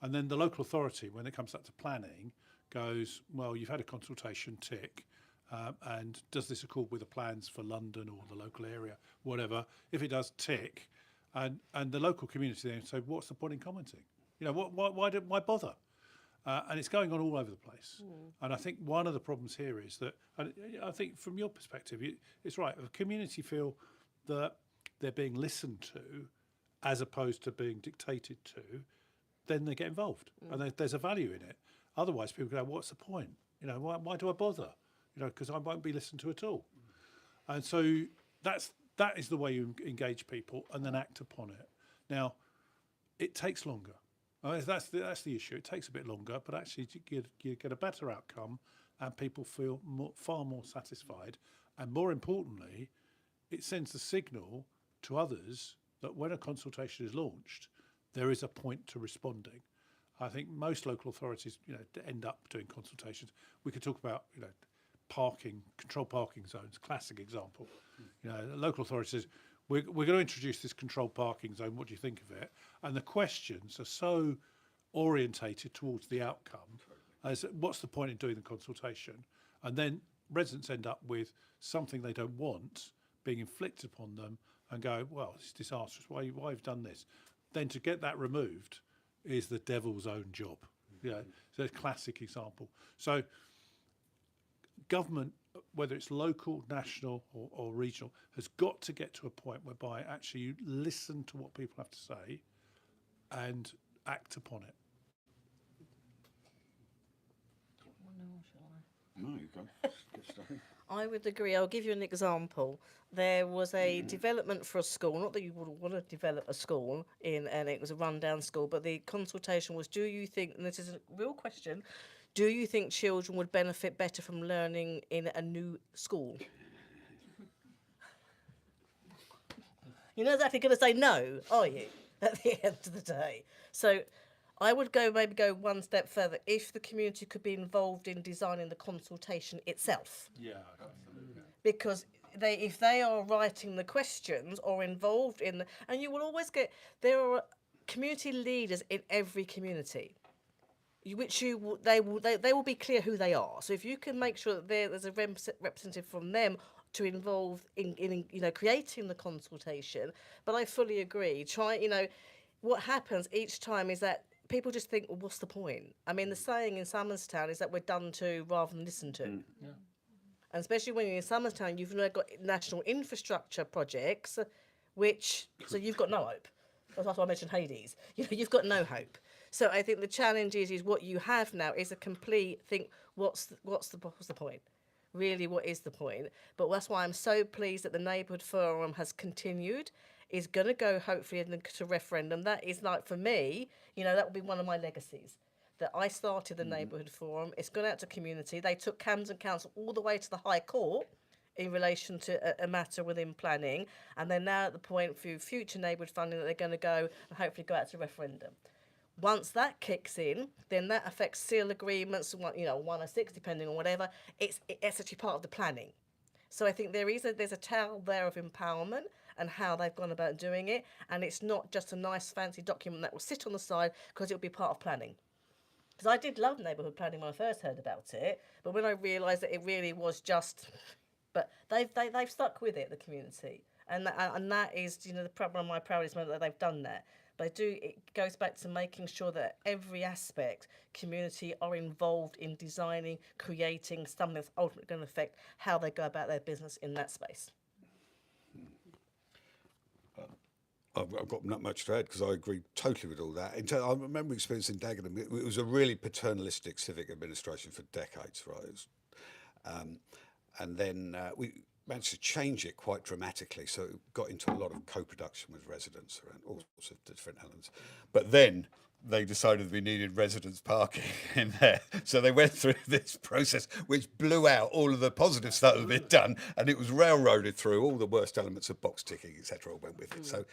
[SPEAKER 3] And then the local authority, when it comes up to planning, goes, well, you've had a consultation, tick, and does this accord with the plans for London or the local area, whatever? If it does, tick, and the local community then say, what's the point in commenting? Why bother? And it's going on all over the place. And I think one of the problems here is that, and I think from your perspective, it's right. If a community feel that they're being listened to, as opposed to being dictated to, then they get involved, and there's a value in it. Otherwise, people go, "What's the point? Why do I bother? Because I won't be listened to at all." And so that is the way you engage people, and then act upon it. Now, it takes longer. That's the issue. It takes a bit longer, but actually you get a better outcome, and people feel far more satisfied. And more importantly, it sends the signal to others that when a consultation is launched, there is a point to responding. I think most local authorities, end up doing consultations. We could talk about, parking, controlled parking zones, classic example. The local authority says, we're going to introduce this controlled parking zone. What do you think of it? And the questions are so orientated towards the outcome as what's the point in doing the consultation? And then residents end up with something they don't want being inflicted upon them and go, well, it's disastrous. Why have you done this? Then to get that removed is the devil's own job. So a classic example. So government, whether it's local, national or regional, has got to get to a point whereby actually you listen to what people have to say and act upon it.
[SPEAKER 5] No, you go. Get started.
[SPEAKER 1] I would agree. I'll give you an example. There was a development for a school, not that you would want to develop a school and it was a rundown school, but the consultation was, do you think, and this is a real question, do you think children would benefit better from learning in a new school? You're not exactly going to say no, are you, at the end of the day? So I would maybe go one step further. If the community could be involved in designing the consultation itself.
[SPEAKER 3] Yeah.
[SPEAKER 1] Because if they are writing the questions or involved in and you will always there are community leaders in every community, they will be clear who they are. So if you can make sure that there's a representative from them to involve in creating the consultation. But I fully agree. What happens each time is that people just think, well, what's the point? I mean, the saying in Somerstown is that we're done to rather than listen to.
[SPEAKER 3] Yeah.
[SPEAKER 1] And especially when you're in Somerstown, you've now got national infrastructure projects, so you've got no hope. That's why I mentioned Hades. You've got no hope. So I think the challenge is what you have now is a complete think. What's the point? Really, what is the point? But that's why I'm so pleased that the neighbourhood forum has continued. Is going to go hopefully to referendum. That is like for me, that will be one of my legacies. That I started the neighbourhood forum. It's gone out to community. They took Camden Council all the way to the High Court in relation to a matter within planning, and they're now at the point through future neighbourhood funding that they're going to go and hopefully go out to referendum. Once that kicks in, then that affects seal agreements, 106 depending on whatever. It's actually part of the planning. So I think there's a tale there of empowerment and how they've gone about doing it, and it's not just a nice fancy document that will sit on the side because it will be part of planning. Because I did love neighbourhood planning when I first heard about it, but when I realised that it really was just, but they've stuck with it, the community, and that is the problem. My proudest moment that they've done that. But it goes back to making sure that every aspect, community are involved in designing, creating something that's ultimately going to affect how they go about their business in that space.
[SPEAKER 4] I've got not much to add because I agree totally with all that. I remember experiencing Dagenham. It was a really paternalistic civic administration for decades, right? And then we managed to change it quite dramatically. So it got into a lot of co-production with residents around all sorts of different elements. But then they decided we needed residents parking in there. So they went through this process, which blew out all of the positive stuff that had been done, and it was railroaded through. All the worst elements of box ticking, etc., went with it. So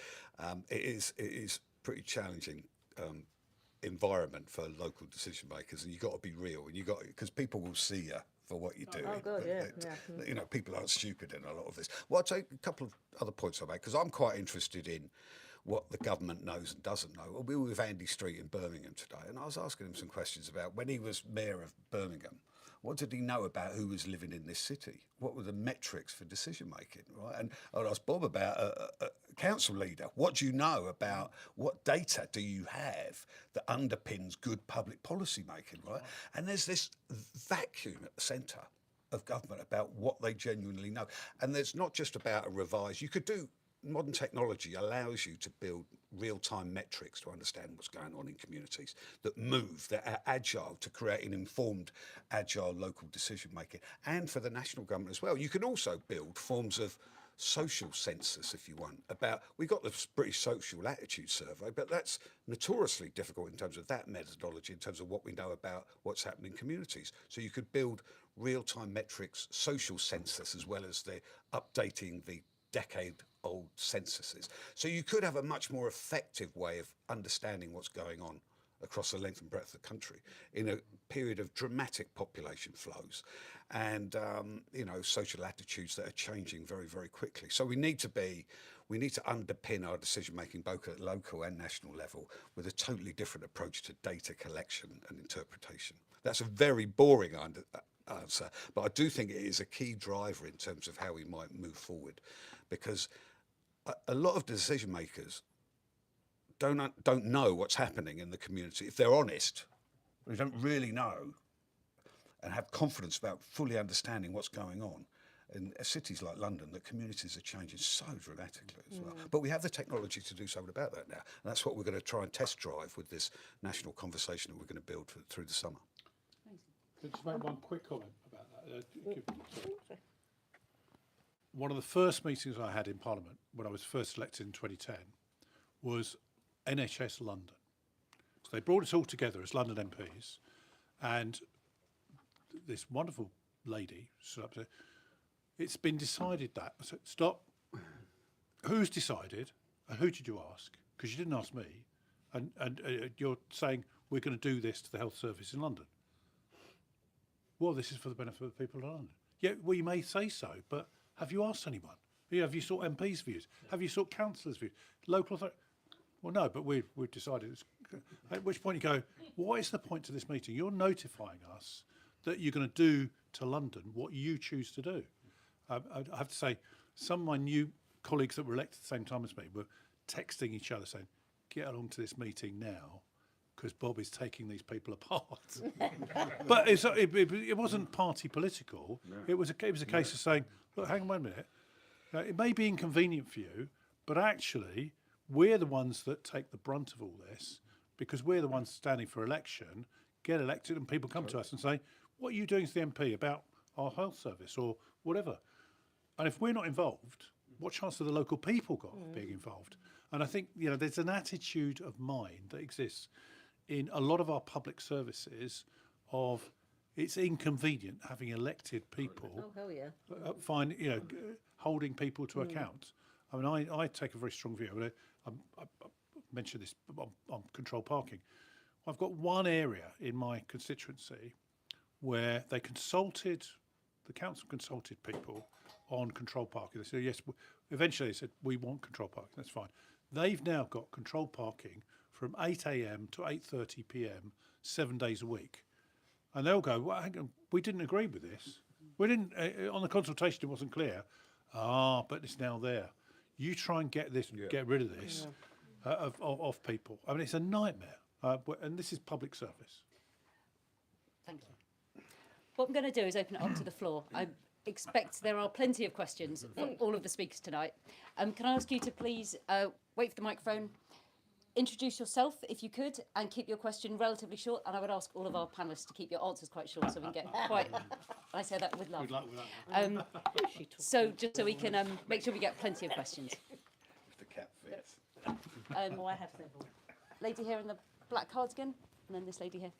[SPEAKER 4] it is pretty challenging environment for local decision makers, and you've got to be real, and because people will see you for what you do.
[SPEAKER 1] Oh, God, yeah.
[SPEAKER 4] People aren't stupid in a lot of this. Well, I'll take a couple of other points I make, because I'm quite interested in what the government knows and doesn't know. We were with Andy Street in Birmingham today, and I was asking him some questions about when he was mayor of Birmingham, what did he know about who was living in this city? What were the metrics for decision making, right? And I asked Bob about a council leader. What do you know about, what data do you have that underpins good public policy making, right? And there's this vacuum at the centre of government about what they genuinely know. And there's not just about a revise. You could do, modern technology allows you to build real-time metrics to understand what's going on in communities that move, that are agile, to create an informed, agile local decision-making. And for the national government as well, you can also build forms of social census, if you want, about, we got the British Social Attitude Survey, but that's notoriously difficult in terms of that methodology, in terms of what we know about what's happening in communities. So you could build real-time metrics, social census, as well as the updating the decade-old censuses. So you could have a much more effective way of understanding what's going on across the length and breadth of the country in a period of dramatic population flows and social attitudes that are changing very, very quickly. So we need to underpin our decision making both at local and national level with a totally different approach to data collection and interpretation. That's a very boring answer, but I do think it is a key driver in terms of how we might move forward, because a lot of decision makers don't know what's happening in the community. If they're honest, they don't really know and have confidence about fully understanding what's going on. In cities like London, the communities are changing so dramatically as well. But we have the technology to do something about that now. And that's what we're going to try and test drive with this national conversation that we're going to build through the summer.
[SPEAKER 3] Can I just make one quick comment about that? One of the first meetings I had in Parliament when I was first elected in 2010 was NHS London. So they brought us all together as London MPs, and this wonderful lady stood up and said, "It's been decided that." I said, "Stop. Who's decided? And who did you ask? Because you didn't ask me. And you're saying we're going to do this to the health service in London." Well, this is for the benefit of the people of London. Yeah, well, you may say so, but have you asked anyone? Have you sought MPs' views? Have you sought councillors' views? Local authority? Well, no, but we've decided. At which point you go, what is the point to this meeting? You're notifying us that you're going to do to London what you choose to do. I have to say, some of my new colleagues that were elected at the same time as me were texting each other saying, "Get along to this meeting now, because Bob is taking these people apart." But it wasn't party political. No. It was a case of saying, "Look, hang on a minute. It may be inconvenient for you, but actually, we're the ones that take the brunt of all this, because we're the ones standing for election, get elected, and people come to us and say, 'What are you doing as the MP about our health service?' or whatever. And if we're not involved, what chance have the local people got of being involved?" And I think there's an attitude of mind that exists in a lot of our public services of it's inconvenient having elected people.
[SPEAKER 1] Oh, hell yeah.
[SPEAKER 3] Holding people to account. I mean, I take a very strong view. I mentioned this on control parking. I've got one area in my constituency where the council consulted people on control parking. They said, yes, eventually they said, we want control parking, that's fine. They've now got control parking from 8 a.m. to 8:30 p.m. 7 days a week. And they'll go, well, hang on, we didn't agree with this. We didn't, on the consultation it wasn't clear. But it's now there. You try and get rid of this of people. I mean, it's a nightmare. And this is public service.
[SPEAKER 2] Thank you. What I'm going to do is open it up to the floor. I expect there are plenty of questions for all of the speakers tonight. Can I ask you to please wait for the microphone, introduce yourself if you could, and keep your question relatively short. And I would ask all of our panellists to keep your answers quite short so we can get quite... I say that with love.
[SPEAKER 3] Good luck with that.
[SPEAKER 2] So just so we can make sure we get plenty of questions.
[SPEAKER 5] If the cap fits.
[SPEAKER 1] I have several.
[SPEAKER 2] Lady here in the black cardigan, and then this lady here.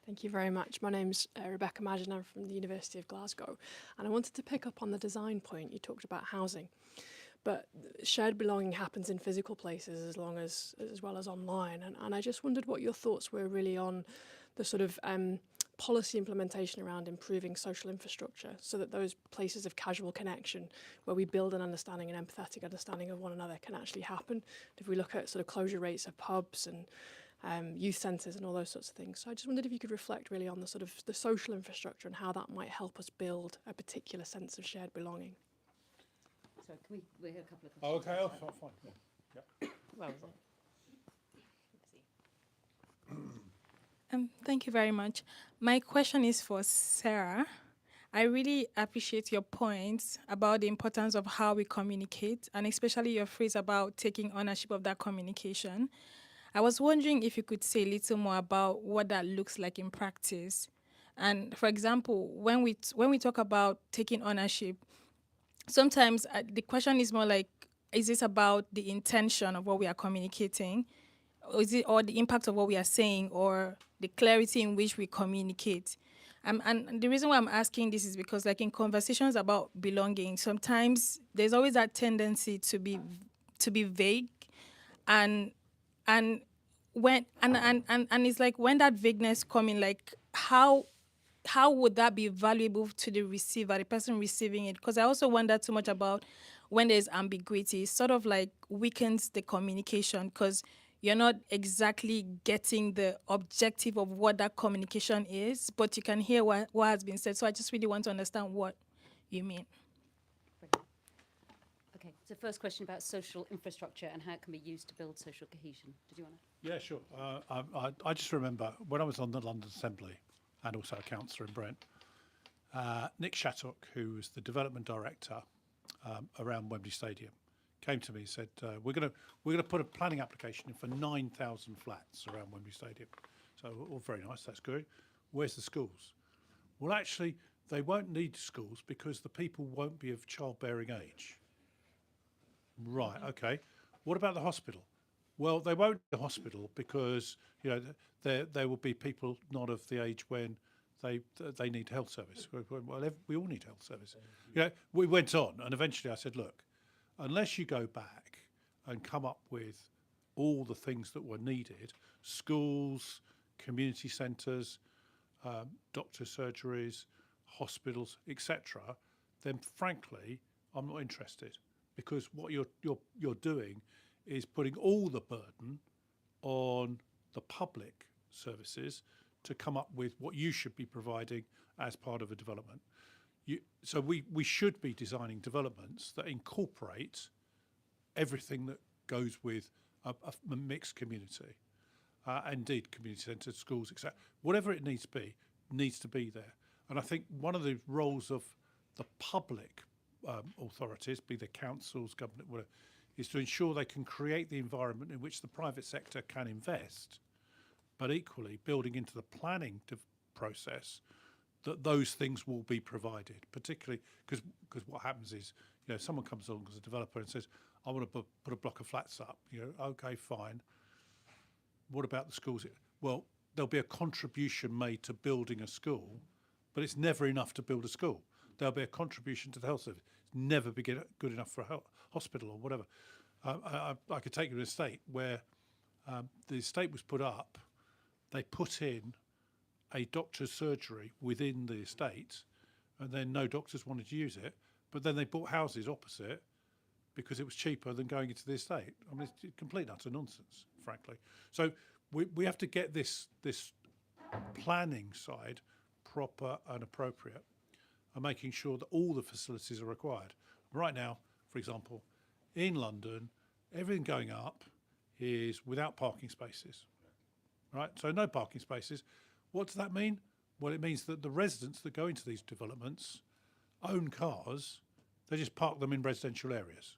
[SPEAKER 6] Thank you very much. My name's Rebecca Madgen. I'm from the University of Glasgow. And I wanted to pick up on the design point. You talked about housing. But shared belonging happens in physical places as well as online. And I just wondered what your thoughts were really on the sort of policy implementation around improving social infrastructure so that those places of casual connection where we build an understanding, an empathetic understanding of one another can actually happen. If we look at sort of closure rates of pubs and youth centres and all those sorts of things. So I just wondered if you could reflect really on the sort of the social infrastructure and how that might help us build a particular sense of shared belonging.
[SPEAKER 2] So can we hear a couple of questions?
[SPEAKER 3] Oh, okay, fine. Yeah.
[SPEAKER 1] Where was it?
[SPEAKER 7] Thank you very much. My question is for Sarah. I really appreciate your points about the importance of how we communicate, and especially your phrase about taking ownership of that communication. I was wondering if you could say a little more about what that looks like in practice. And for example, when we talk about taking ownership, sometimes the question is more like, is this about the intention of what we are communicating, or is it, or the impact of what we are saying, or the clarity in which we communicate? And the reason why I'm asking this is because, like, in conversations about belonging, sometimes there's always that tendency to be vague, and and and it's like, when that vagueness coming, like, how would that be valuable to the receiver, the person receiving it? Because I also wonder too much about when there's ambiguity, it sort of like weakens the communication, because you're not exactly getting the objective of what that communication is, but you can hear what has been said. So I just really want to understand what you mean.
[SPEAKER 2] Brilliant. Okay, so first question about social infrastructure and how it can be used to build social cohesion. Did you want to?
[SPEAKER 3] Yeah, sure. I just remember when I was on the London Assembly and also a councillor in Brent, Nick Shattock, who was the development director around Wembley Stadium, came to me and said, we're gonna put a planning application in for 9,000 flats around Wembley Stadium. So, all very nice, that's good. Where's the schools? Well, actually, they won't need schools because the people won't be of childbearing age. Right, okay. What about the hospital? Well, they won't need the hospital because, you know, there will be people not of the age when they need health service. Well, we all need health service. You know, we went on, and eventually I said, look, unless you go back and come up with all the things that were needed, schools, community centres, doctor surgeries, hospitals, etc., then frankly, I'm not interested, because what you're doing is putting all the burden on the public services to come up with what you should be providing as part of a development. So we should be designing developments that incorporate everything that goes with a mixed community. Indeed, community centres, schools, etc. Whatever it needs to be there. And I think one of the roles of the public authorities, be they councils, government, whatever, is to ensure they can create the environment in which the private sector can invest, but equally building into the planning process that those things will be provided, particularly because what happens is, you know, someone comes along as a developer and says, I want to put a block of flats up. You know, okay, fine. What about the schools? Well, there'll be a contribution made to building a school, but it's never enough to build a school. There'll be a contribution to the health service. It's never be good enough for a hospital or whatever. I could take you to an estate where the estate was put up. They put in a doctor's surgery within the estate, and then no doctors wanted to use it. But then they bought houses opposite because it was cheaper than going into the estate. I mean, it's complete utter nonsense, frankly. So we have to get this planning side proper and appropriate, and making sure that all the facilities are required. Right now, for example, in London, everything going up is without parking spaces, right? So no parking spaces. What does that mean? Well, it means that the residents that go into these developments own cars. They just park them in residential areas.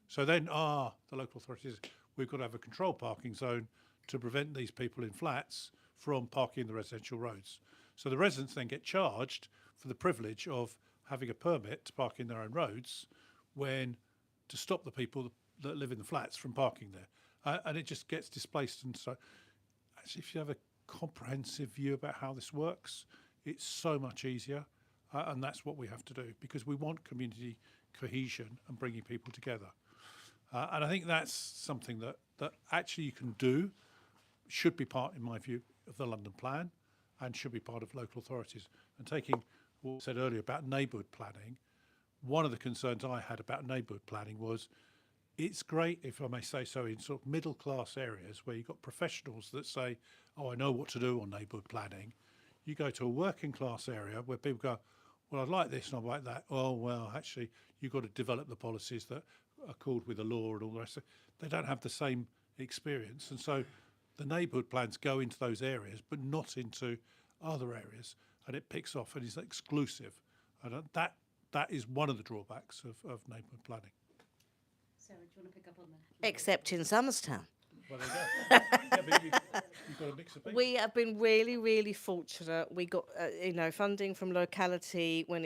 [SPEAKER 3] So then, the local authorities, we've got to have a controlled parking zone to prevent these people in flats from parking in the residential roads. So the residents then get charged for the privilege of having a permit to park in their own roads, when to stop the people that live in the flats from parking there. And it just gets displaced. And so actually, if you have a comprehensive view about how this works, it's so much easier. And that's what we have to do, because we want community cohesion and bringing people together. And I think that's something that actually you can do, should be part, in my view, of the London Plan, and should be part of local authorities. And taking what I said earlier about neighbourhood planning, one of the concerns I had about neighbourhood planning was, it's great, if I may say so, in sort of middle class areas where you've got professionals that say, oh, I know what to do on neighbourhood planning. You go to a working class area where people go, well, I'd like this and I'd like that. Oh, well, actually, you've got to develop the policies that are called with the law and all the rest. They don't have the same experience. And so the neighbourhood plans go into those areas, but not into other areas. And it picks off and is exclusive. And that is one of the drawbacks of neighbourhood planning.
[SPEAKER 2] Sarah, do you want to pick up on that?
[SPEAKER 1] Except in Somerstown.
[SPEAKER 3] Well, there you go. Yeah, but you've got a mix of people.
[SPEAKER 1] We have been really, really fortunate. We got, funding from locality when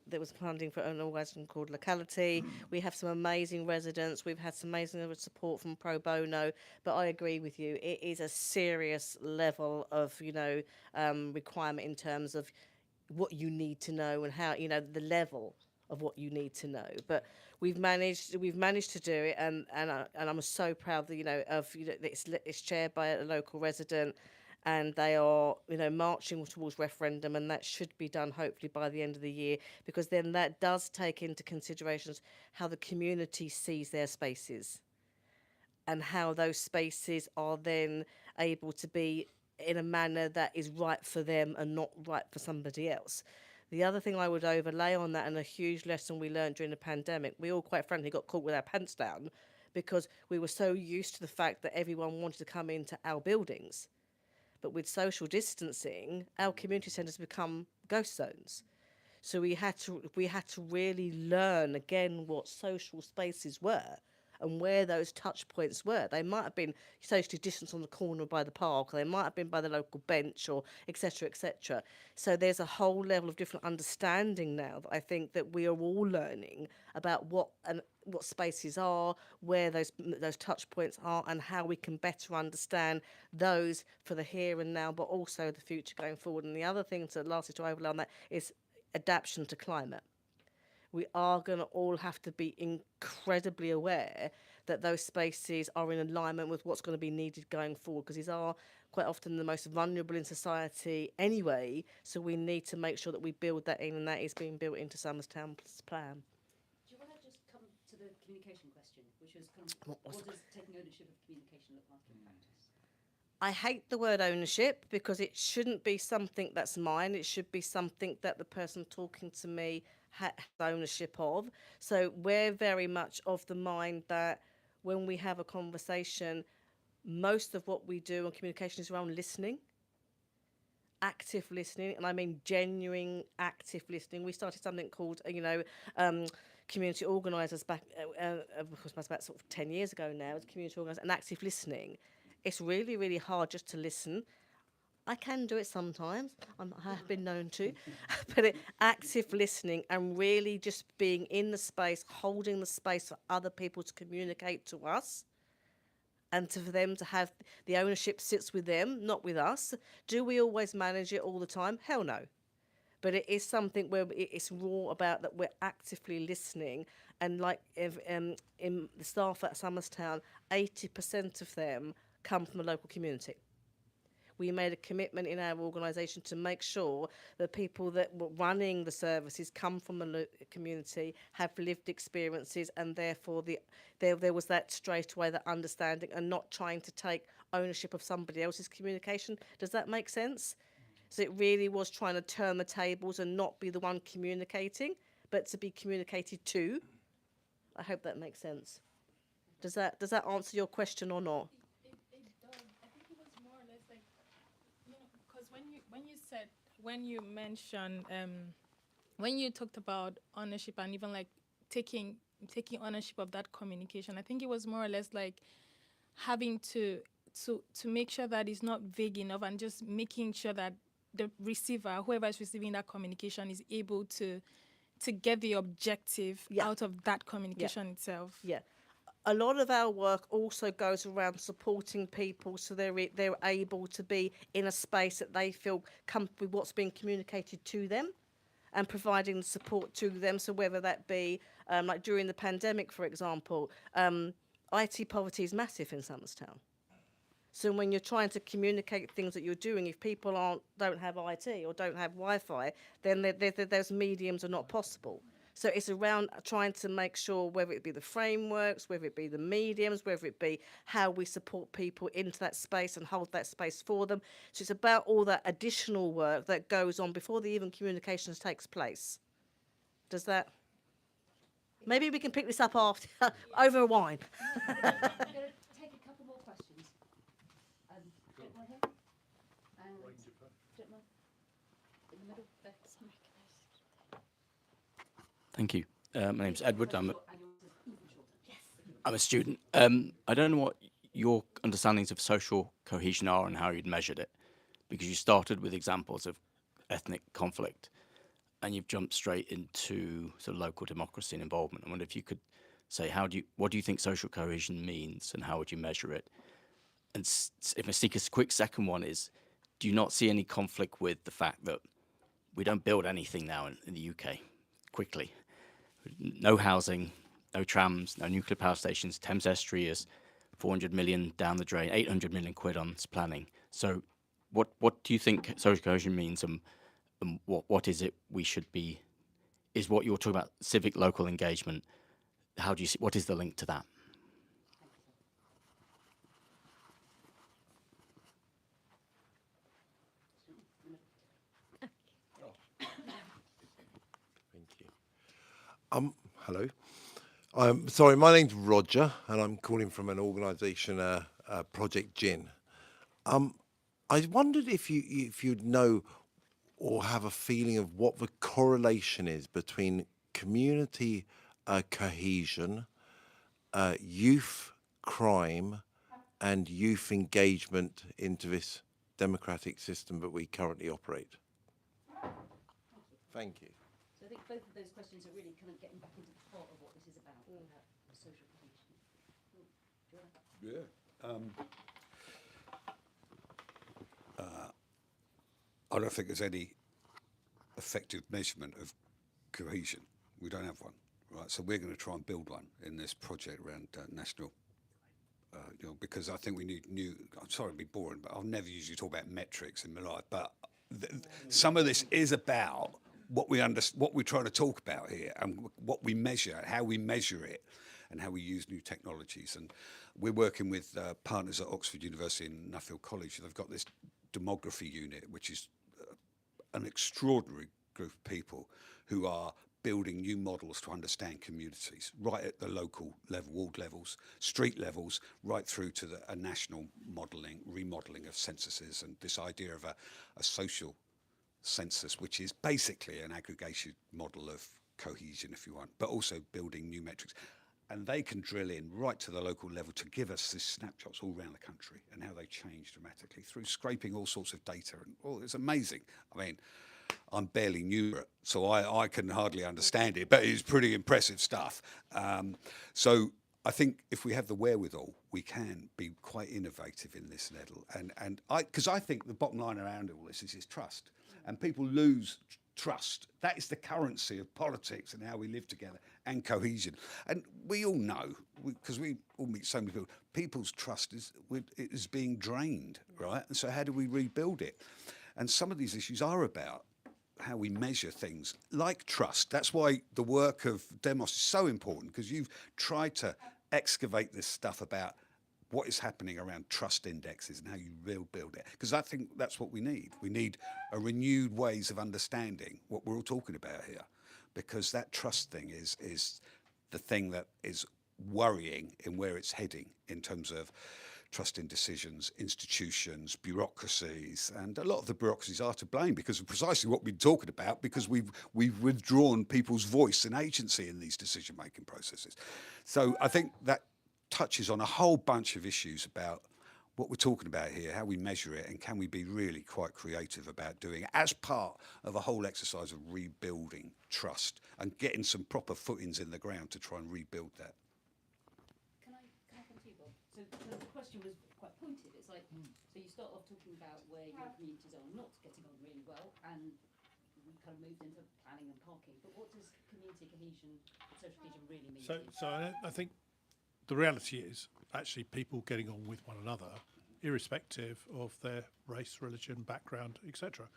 [SPEAKER 1] there was funding for an organisation called Locality. We have some amazing residents. We've had some amazing support from Pro Bono. But I agree with you. It is a serious level of, requirement in terms of what you need to know and how, the level of what you need to know. But we've managed to do it, and I'm so proud that it's chaired by a local resident, and they are marching towards referendum, and that should be done hopefully by the end of the year, because then that does take into considerations how the community sees their spaces and how those spaces are then able to be in a manner that is right for them and not right for somebody else. The other thing I would overlay on that, and a huge lesson we learned during the pandemic, we all quite frankly got caught with our pants down because we were so used to the fact that everyone wanted to come into our buildings. But with social distancing, our community centres become ghost zones. So we had to really learn again what social spaces were and where those touch points were. They might have been socially distanced on the corner by the park, or they might have been by the local bench, or etc., etc. So there's a whole level of different understanding now that I think that we are all learning about what spaces are, where those touch points are, and how we can better understand those for the here and now, but also the future going forward. And the other thing lastly to overlay on that is adaptation to climate. We are going to all have to be incredibly aware that those spaces are in alignment with what's going to be needed going forward, because these are quite often the most vulnerable in society anyway, so we need to make sure that we build that in, and that is being built into Somerstown's plan.
[SPEAKER 2] Do you want to just come to the communication question, which was kind of what does taking ownership of communication look like in practice?
[SPEAKER 1] I hate the word ownership, because it shouldn't be something that's mine. It should be something that the person talking to me has ownership of. So we're very much of the mind that when we have a conversation, most of what we do on communication is around listening, active listening, and I mean genuine active listening. We started something called, community organisers back, of course, about sort of 10 years ago now. It's community organisers and active listening. It's really, really hard just to listen. I can do it sometimes. I have been known to. But active listening and really just being in the space, holding the space for other people to communicate to us, and for them to have the ownership sits with them, not with us. Do we always manage it all the time? Hell no. But it is something where it's raw about that we're actively listening. And like in the staff at Somerstown, 80% of them come from the local community. We made a commitment in our organisation to make sure that people that were running the services come from the community, have lived experiences, and therefore there was that straight away, that understanding, and not trying to take ownership of somebody else's communication. Does that make sense? So it really was trying to turn the tables and not be the one communicating, but to be communicated to. I hope that makes sense. Does that answer your question or not?
[SPEAKER 7] It does. I think it was more or less like, because when you mentioned when you talked about ownership and even like taking ownership of that communication, I think it was more or less like having to make sure that it's not vague enough, and just making sure that the receiver, whoever is receiving that communication, is able to get the objective out of that communication itself.
[SPEAKER 1] Yeah. A lot of our work also goes around supporting people so they're able to be in a space that they feel comfortable with what's being communicated to them, and providing support to them. So whether that be like during the pandemic, for example, IT poverty is massive in Somerstown. So when you're trying to communicate things that you're doing, if people don't have IT or don't have Wi-Fi, then those mediums are not possible. So it's around trying to make sure, whether it be the frameworks, whether it be the mediums, whether it be how we support people into that space and hold that space for them. So it's about all that additional work that goes on before the even communications takes place. Does that? Maybe we can pick this up after, over a wine.
[SPEAKER 2] I'm going to take a couple more questions. Gentleman here. And gentleman in the middle. There.
[SPEAKER 8] Thank you. My name's Edward. I'm a student. I don't know what your understandings of social cohesion are and how you'd measured it, because you started with examples of ethnic conflict and you've jumped straight into sort of local democracy and involvement. I wonder if you could say, what do you think social cohesion means and how would you measure it? And if I sneak a quick second one is, do you not see any conflict with the fact that we don't build anything now in the UK quickly? No housing, no trams, no nuclear power stations. Thames Estuary is 400 million down the drain, 800 million quid on planning. So what do you think social cohesion means, and what is it we should be, is what you're talking about, civic local engagement, how do you see, what is the link to that?
[SPEAKER 5] Thank you. Hello. Sorry, my name's Roger, and I'm calling from an organisation, Project Gin. I wondered if you'd know or have a feeling of what the correlation is between community cohesion, youth crime, and youth engagement into this democratic system that we currently operate. Thank you.
[SPEAKER 2] So I think both of those questions are really kind of getting back into the heart of what this is about social cohesion. Do you wanna-
[SPEAKER 4] Yeah. I don't think there's any effective measurement of cohesion. We don't have one, right? So we're going to try and build one in this project around national. Because I think we need new. I'm sorry to be boring, but I've never usually talk about metrics in my life. But some of this is about what what we're trying to talk about here, and what we measure, how we measure it, and how we use new technologies. And we're working with partners at Oxford University and Nuffield College. They've got this demography unit, which is an extraordinary group of people who are building new models to understand communities, right at the local level, ward levels, street levels, right through to a national remodelling of censuses, and this idea of a social census, which is basically an aggregation model of cohesion, if you want, but also building new metrics. And they can drill in right to the local level to give us these snapshots all around the country and how they change dramatically through scraping all sorts of data. And it's amazing. I mean, I'm barely new, so I can hardly understand it, but it's pretty impressive stuff. So I think if we have the wherewithal, we can be quite innovative in this level. And because I think the bottom line around all this is trust. And people lose trust. That is the currency of politics and how we live together, and cohesion. And we all know, because we all meet so many people, people's trust is being drained, right? And so how do we rebuild it? And some of these issues are about how we measure things like trust. That's why the work of Demos is so important, because you've tried to excavate this stuff about what is happening around trust indexes and how you build it. Because I think that's what we need. We need a renewed ways of understanding what we're all talking about here, because that trust thing is the thing that is worrying in where it's heading in terms of trust in decisions, institutions, bureaucracies, and a lot of the bureaucracies are to blame because of precisely what we've been talking about, because we've withdrawn people's voice and agency in these decision-making processes. So I think that touches on a whole bunch of issues about what we're talking about here, how we measure it, and can we be really quite creative about doing it as part of a whole exercise of rebuilding trust and getting some proper footings in the ground to try and rebuild that.
[SPEAKER 2] Can I come to you, Bob? So the question was quite pointed. It's like, so you start off talking about where your communities are not getting on really well, and we kind of moved into planning and parking. But what does community cohesion, social cohesion really mean?
[SPEAKER 3] So I think the reality is actually people getting on with one another, irrespective of their race, religion, background, etc.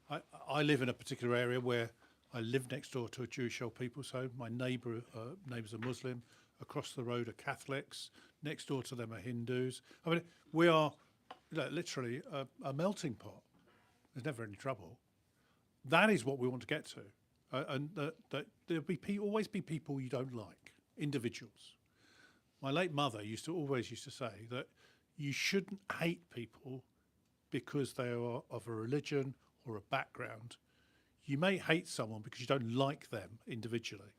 [SPEAKER 3] I live in a particular area where I live next door to a Jewish old people, so my neighbours are Muslim, across the road are Catholics, next door to them are Hindus. I mean, we are literally a melting pot. There's never any trouble. That is what we want to get to. And that there'll be always be people you don't like, individuals. My late mother always used to say that you shouldn't hate people because they are of a religion or a background. You may hate someone because you don't like them individually,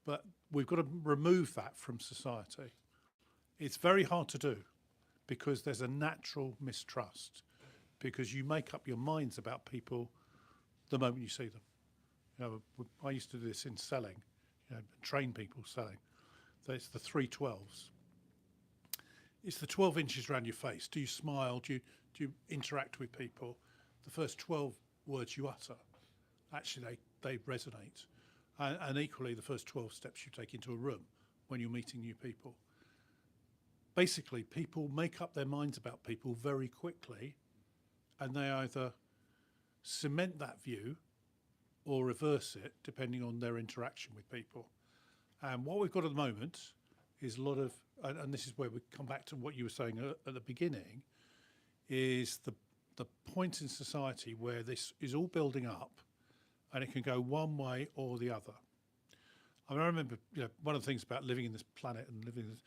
[SPEAKER 3] but we've got to remove that from society. It's very hard to do because there's a natural mistrust, because you make up your minds about people the moment you see them. You know, I used to do this in selling, you know, train people selling. So it's the 312s. It's the 12 inches around your face. Do you smile? Do you interact with people? The first 12 words you utter, actually they resonate. And equally, the first 12 steps you take into a room when you're meeting new people. Basically, people make up their minds about people very quickly, and they either cement that view or reverse it depending on their interaction with people. And what we've got at the moment is a lot of, and this is where we come back to what you were saying at the beginning, is the point in society where this is all building up, and it can go one way or the other. I mean, I remember, you know, one of the things about living in this planet and living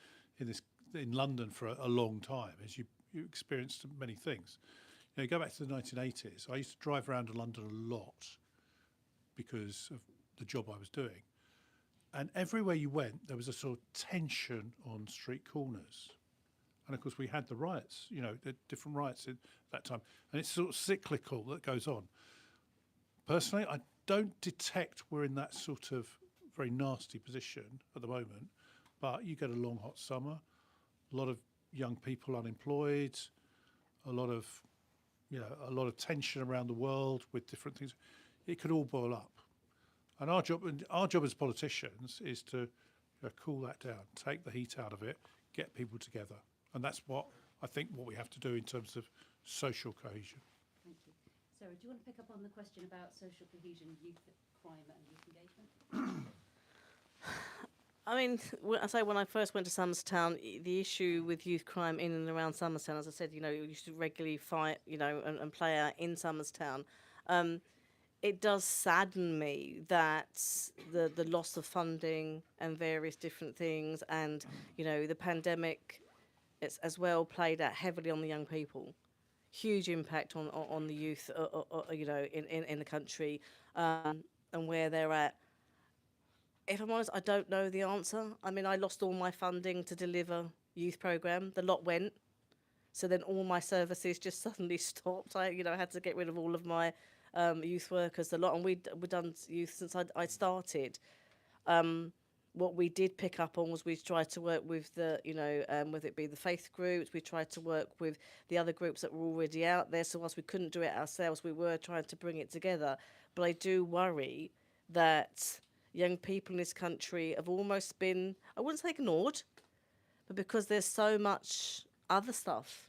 [SPEAKER 3] in London for a long time is you experienced many things. You know, you go back to the 1980s. I used to drive around London a lot because of the job I was doing. And everywhere you went, there was a sort of tension on street corners. And of course, we had the riots, you know, the different riots at that time. And it's sort of cyclical that goes on. Personally, I don't detect we're in that sort of very nasty position at the moment. But you get a long, hot summer, a lot of young people unemployed, a lot of tension around the world with different things. It could all boil up. And our job as politicians is to cool that down, take the heat out of it, get people together. And that's what I think what we have to do in terms of social cohesion.
[SPEAKER 2] Thank you. Sarah, do you want to pick up on the question about social cohesion, youth crime and youth engagement?
[SPEAKER 1] I mean, when I first went to Somerstown, the issue with youth crime in and around Somerstown, as I said, you know, you used to regularly fight, you know, and play out in Somerstown. It does sadden me that the loss of funding and various different things, and you know, the pandemic, it's as well played out heavily on the young people. Huge impact on the youth, you know, in the country, and where they're at. If I'm honest, I don't know the answer. I mean, I lost all my funding to deliver youth program. The lot went, so then all my services just suddenly stopped. I had to get rid of all of my youth workers. The lot, and we've done youth since I started. What we did pick up on was we tried to work with the, whether it be the faith groups, we tried to work with the other groups that were already out there. So whilst we couldn't do it ourselves, we were trying to bring it together. But I do worry that young people in this country have almost been, I wouldn't say ignored, but because there's so much other stuff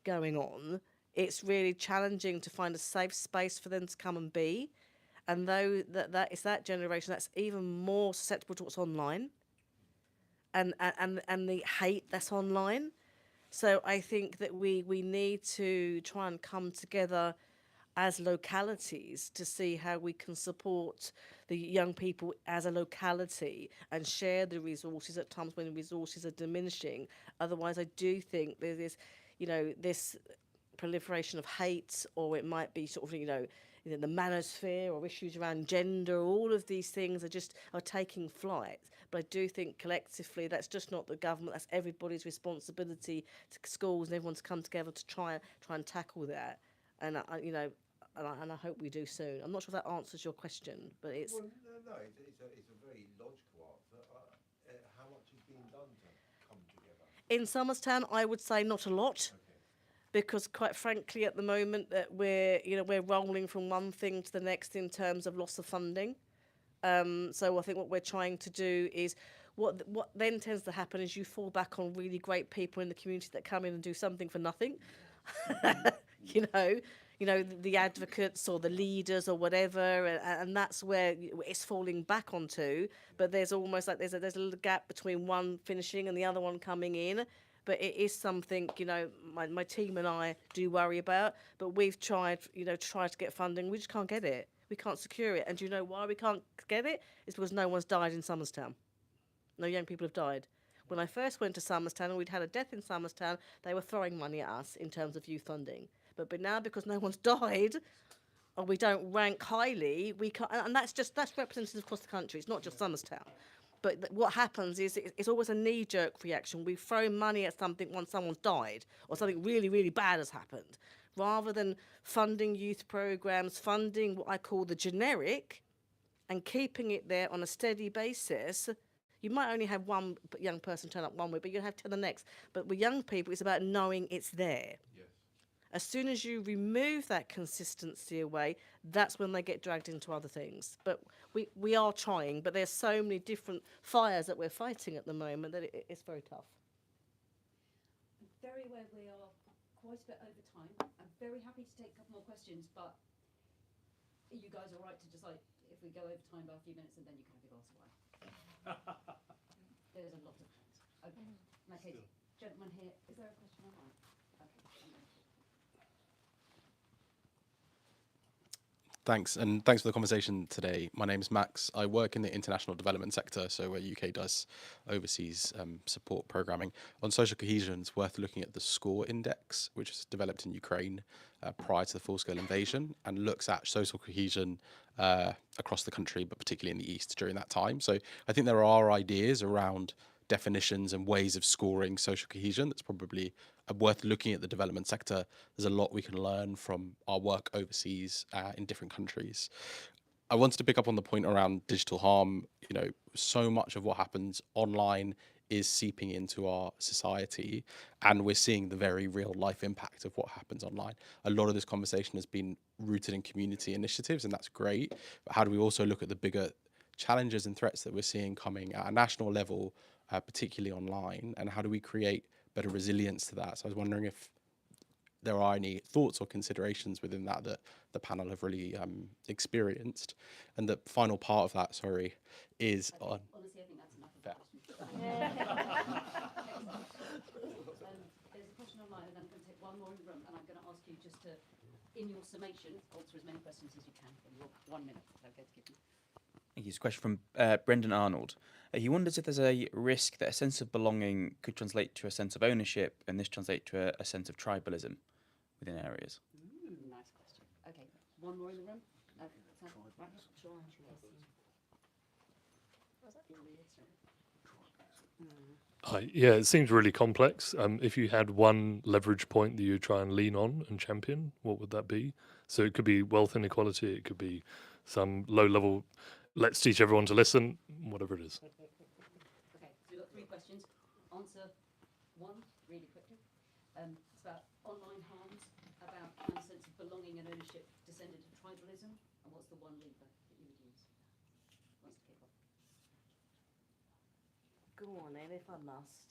[SPEAKER 1] going on, it's really challenging to find a safe space for them to come and be. And though that is that generation that's even more susceptible to what's online and the hate that's online. So I think that we need to try and come together as localities to see how we can support the young people as a locality and share the resources at times when the resources are diminishing. Otherwise, I do think there's this, this proliferation of hate, or it might be sort of, the manosphere or issues around gender. All of these things are taking flight. But I do think collectively that's just not the government, that's everybody's responsibility, to schools and everyone to come together to try and tackle that. And I hope we do soon. I'm not sure if that answers your question, but it's...
[SPEAKER 5] Well, no, it's a very logical answer. How much is being done to come together?
[SPEAKER 1] In Somerstown, I would say not a lot. Okay. Because quite frankly, at the moment that we're rolling from one thing to the next in terms of loss of funding. So I think what we're trying to do is, what then tends to happen is you fall back on really great people in the community that come in and do something for nothing. The advocates or the leaders or whatever, and that's where it's falling back onto. But there's almost like there's a little gap between one finishing and the other one coming in. But it is something, my team and I do worry about. But we've tried to get funding. We just can't get it. We can't secure it. And do you know why we can't get it? It's because no one's died in Somerstown. No young people have died. When I first went to Somerstown and we'd had a death in Somerstown, they were throwing money at us in terms of youth funding. But now, because no one's died, or we don't rank highly, we can't. And that's representative across the country. It's not just Somerstown. But what happens is it's always a knee-jerk reaction. We throw money at something once someone's died or something really, really bad has happened, rather than funding youth programs, funding what I call the generic, and keeping it there on a steady basis. You might only have one young person turn up one week, but you'll have 10 the next. But with young people, it's about knowing it's there. As soon as you remove that consistency away, that's when they get dragged into other things. But we are trying, but there's so many different fires that we're fighting at the moment that it's very tough.
[SPEAKER 2] I'm very aware we are quite a bit over time. I'm very happy to take a couple more questions, but are you guys all right to just, like, if we go over time by a few minutes and then you can have your glass of wine? There's a lot of hands. Okay. In that case, gentleman here, is there a question online? Okay.
[SPEAKER 9] Thanks, and thanks for the conversation today. My name's Max. I work in the international development sector, so where UK does overseas support programming. On social cohesion, it's worth looking at the SCORE index, which was developed in Ukraine prior to the full-scale invasion, and looks at social cohesion across the country, but particularly in the East during that time. So I think there are ideas around definitions and ways of scoring social cohesion that's probably worth looking at the development sector. There's a lot we can learn from our work overseas in different countries. I wanted to pick up on the point around digital harm. You know, so much of what happens online is seeping into our society, and we're seeing the very real life impact of what happens online. A lot of this conversation has been rooted in community initiatives, and that's great. But how do we also look at the bigger challenges and threats that we're seeing coming at a national level, particularly online, and how do we create better resilience to that? So I was wondering if there are any thoughts or considerations within that that the panel have really experienced. And the final part of that, sorry, is on...
[SPEAKER 2] Honestly, I think that's enough of
[SPEAKER 9] Fair.
[SPEAKER 2] There's a question online, and then I'm going to take one more in the room, and I'm going to ask you just to, in your summation, answer as many questions as you can in your 1 minute that I'm going to give you.
[SPEAKER 10] Thank you. It's a question from Brendan Arnold. He wonders if there's a risk that a sense of belonging could translate to a sense of ownership, and this translate to a sense of tribalism within areas.
[SPEAKER 2] Nice question. Okay, one more in the room.
[SPEAKER 11] Hi. Yeah, it seems really complex. If you had one leverage point that you try and lean on and champion, what would that be? So it could be wealth inequality, it could be some low level, let's teach everyone to listen, whatever it is.
[SPEAKER 2] Okay, so we've got 3 questions. Answer one really quickly. It's about online harms, about how a sense of belonging and ownership descended to tribalism, and what's the one lever that you would use? Wants to kick off?
[SPEAKER 1] Go on then, if I must.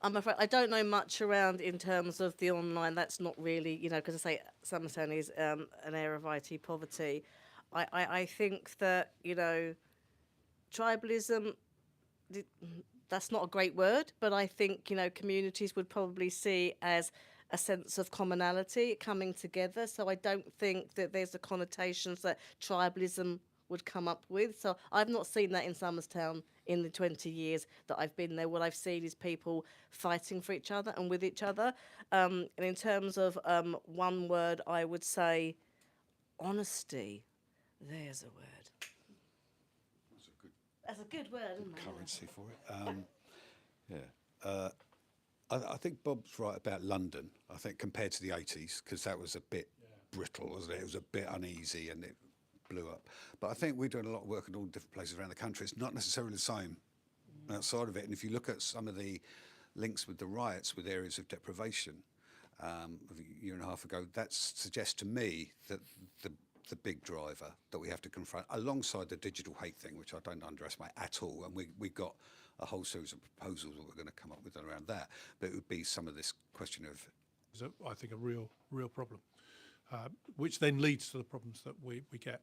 [SPEAKER 1] I'm afraid I don't know much around in terms of the online. That's not really, you know, because I say Somerset is an area of IT poverty. I think that, you know, tribalism, that's not a great word, but I think, you know, communities would probably see as a sense of commonality coming together. So I don't think that there's the connotations that tribalism would come up with. So I've not seen that in Somerstown in the 20 years that I've been there. What I've seen is people fighting for each other and with each other. And in terms of one word, I would say honesty. There's a word. That's a good word, isn't it?
[SPEAKER 4] Currency for it. I think Bob's right about London. I think compared to the 80s, because that was a bit brittle, wasn't it? It was a bit uneasy and it blew up. But I think we're doing a lot of work in all different places around the country. It's not necessarily the same outside of it. And if you look at some of the links with the riots with areas of deprivation a year and a half ago, that suggests to me that the big driver that we have to confront, alongside the digital hate thing, which I don't underestimate at all, and we got a whole series of proposals that we're going to come up with around that, but it would be some of this question of...
[SPEAKER 3] I think a real problem, which then leads to the problems that we get.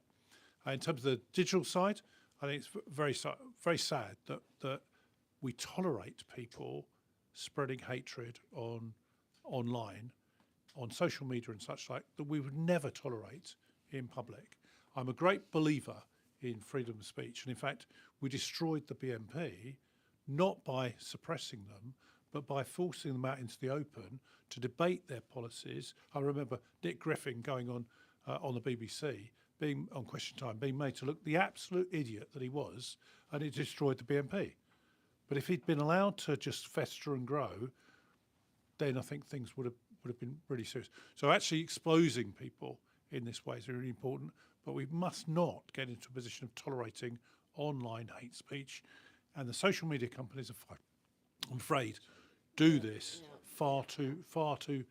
[SPEAKER 3] In terms of the digital side, I think it's very sad that we tolerate people spreading hatred online, on social media and such like, that we would never tolerate in public. I'm a great believer in freedom of speech, and in fact, we destroyed the BNP not by suppressing them, but by forcing them out into the open to debate their policies. I remember Nick Griffin going on the BBC being on Question Time, being made to look the absolute idiot that he was, and it destroyed the BNP. But if he'd been allowed to just fester and grow, then I think things would have been really serious. So actually exposing people in this way is really important, but we must not get into a position of tolerating online hate speech. And the social media companies are, I'm afraid, do this far too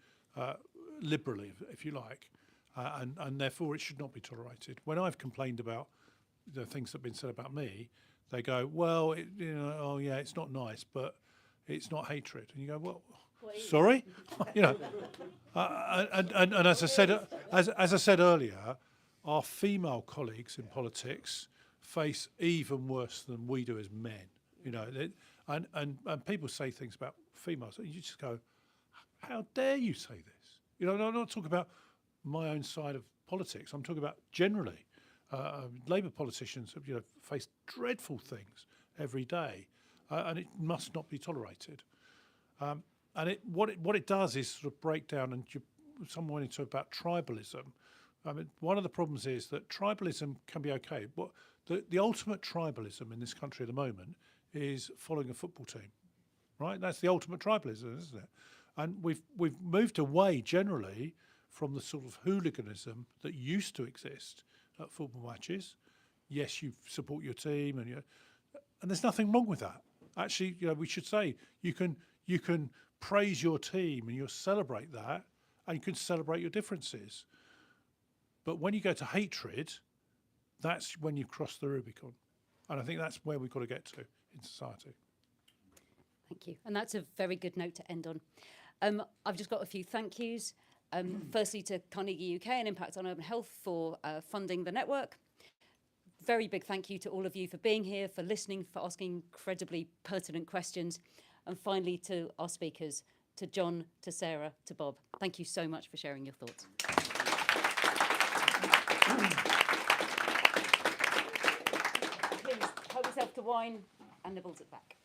[SPEAKER 3] liberally, if you like, and therefore it should not be tolerated. When I've complained about the things that have been said about me, they go, well, oh yeah, it's not nice, but it's not hatred. And you go, well, sorry, and as I said earlier, our female colleagues in politics face even worse than we do as men. And people say things about females, and you just go, how dare you say this? I'm not talking about my own side of politics. I'm talking about generally. Labour politicians have face dreadful things every day, and it must not be tolerated. And what it does is sort of break down, and someone went into about tribalism. I mean, one of the problems is that tribalism can be okay, but the ultimate tribalism in this country at the moment is following a football team, right? That's the ultimate tribalism, isn't it? And we've moved away generally from the sort of hooliganism that used to exist at football matches. Yes, you support your team, and there's nothing wrong with that. Actually, we should say you can praise your team and you'll celebrate that, and you can celebrate your differences. But when you go to hatred, that's when you cross the Rubicon. And I think that's where we've got to get to in society.
[SPEAKER 2] Thank you. And that's a very good note to end on. I've just got a few thank yous. Firstly, to Carnegie UK and Impact on Urban Health for funding the network. Very big thank you to all of you for being here, for listening, for asking incredibly pertinent questions. And finally, to our speakers, to John, to Sarah, to Bob. Thank you so much for sharing your thoughts. Please help yourself to wine and nibbles it back.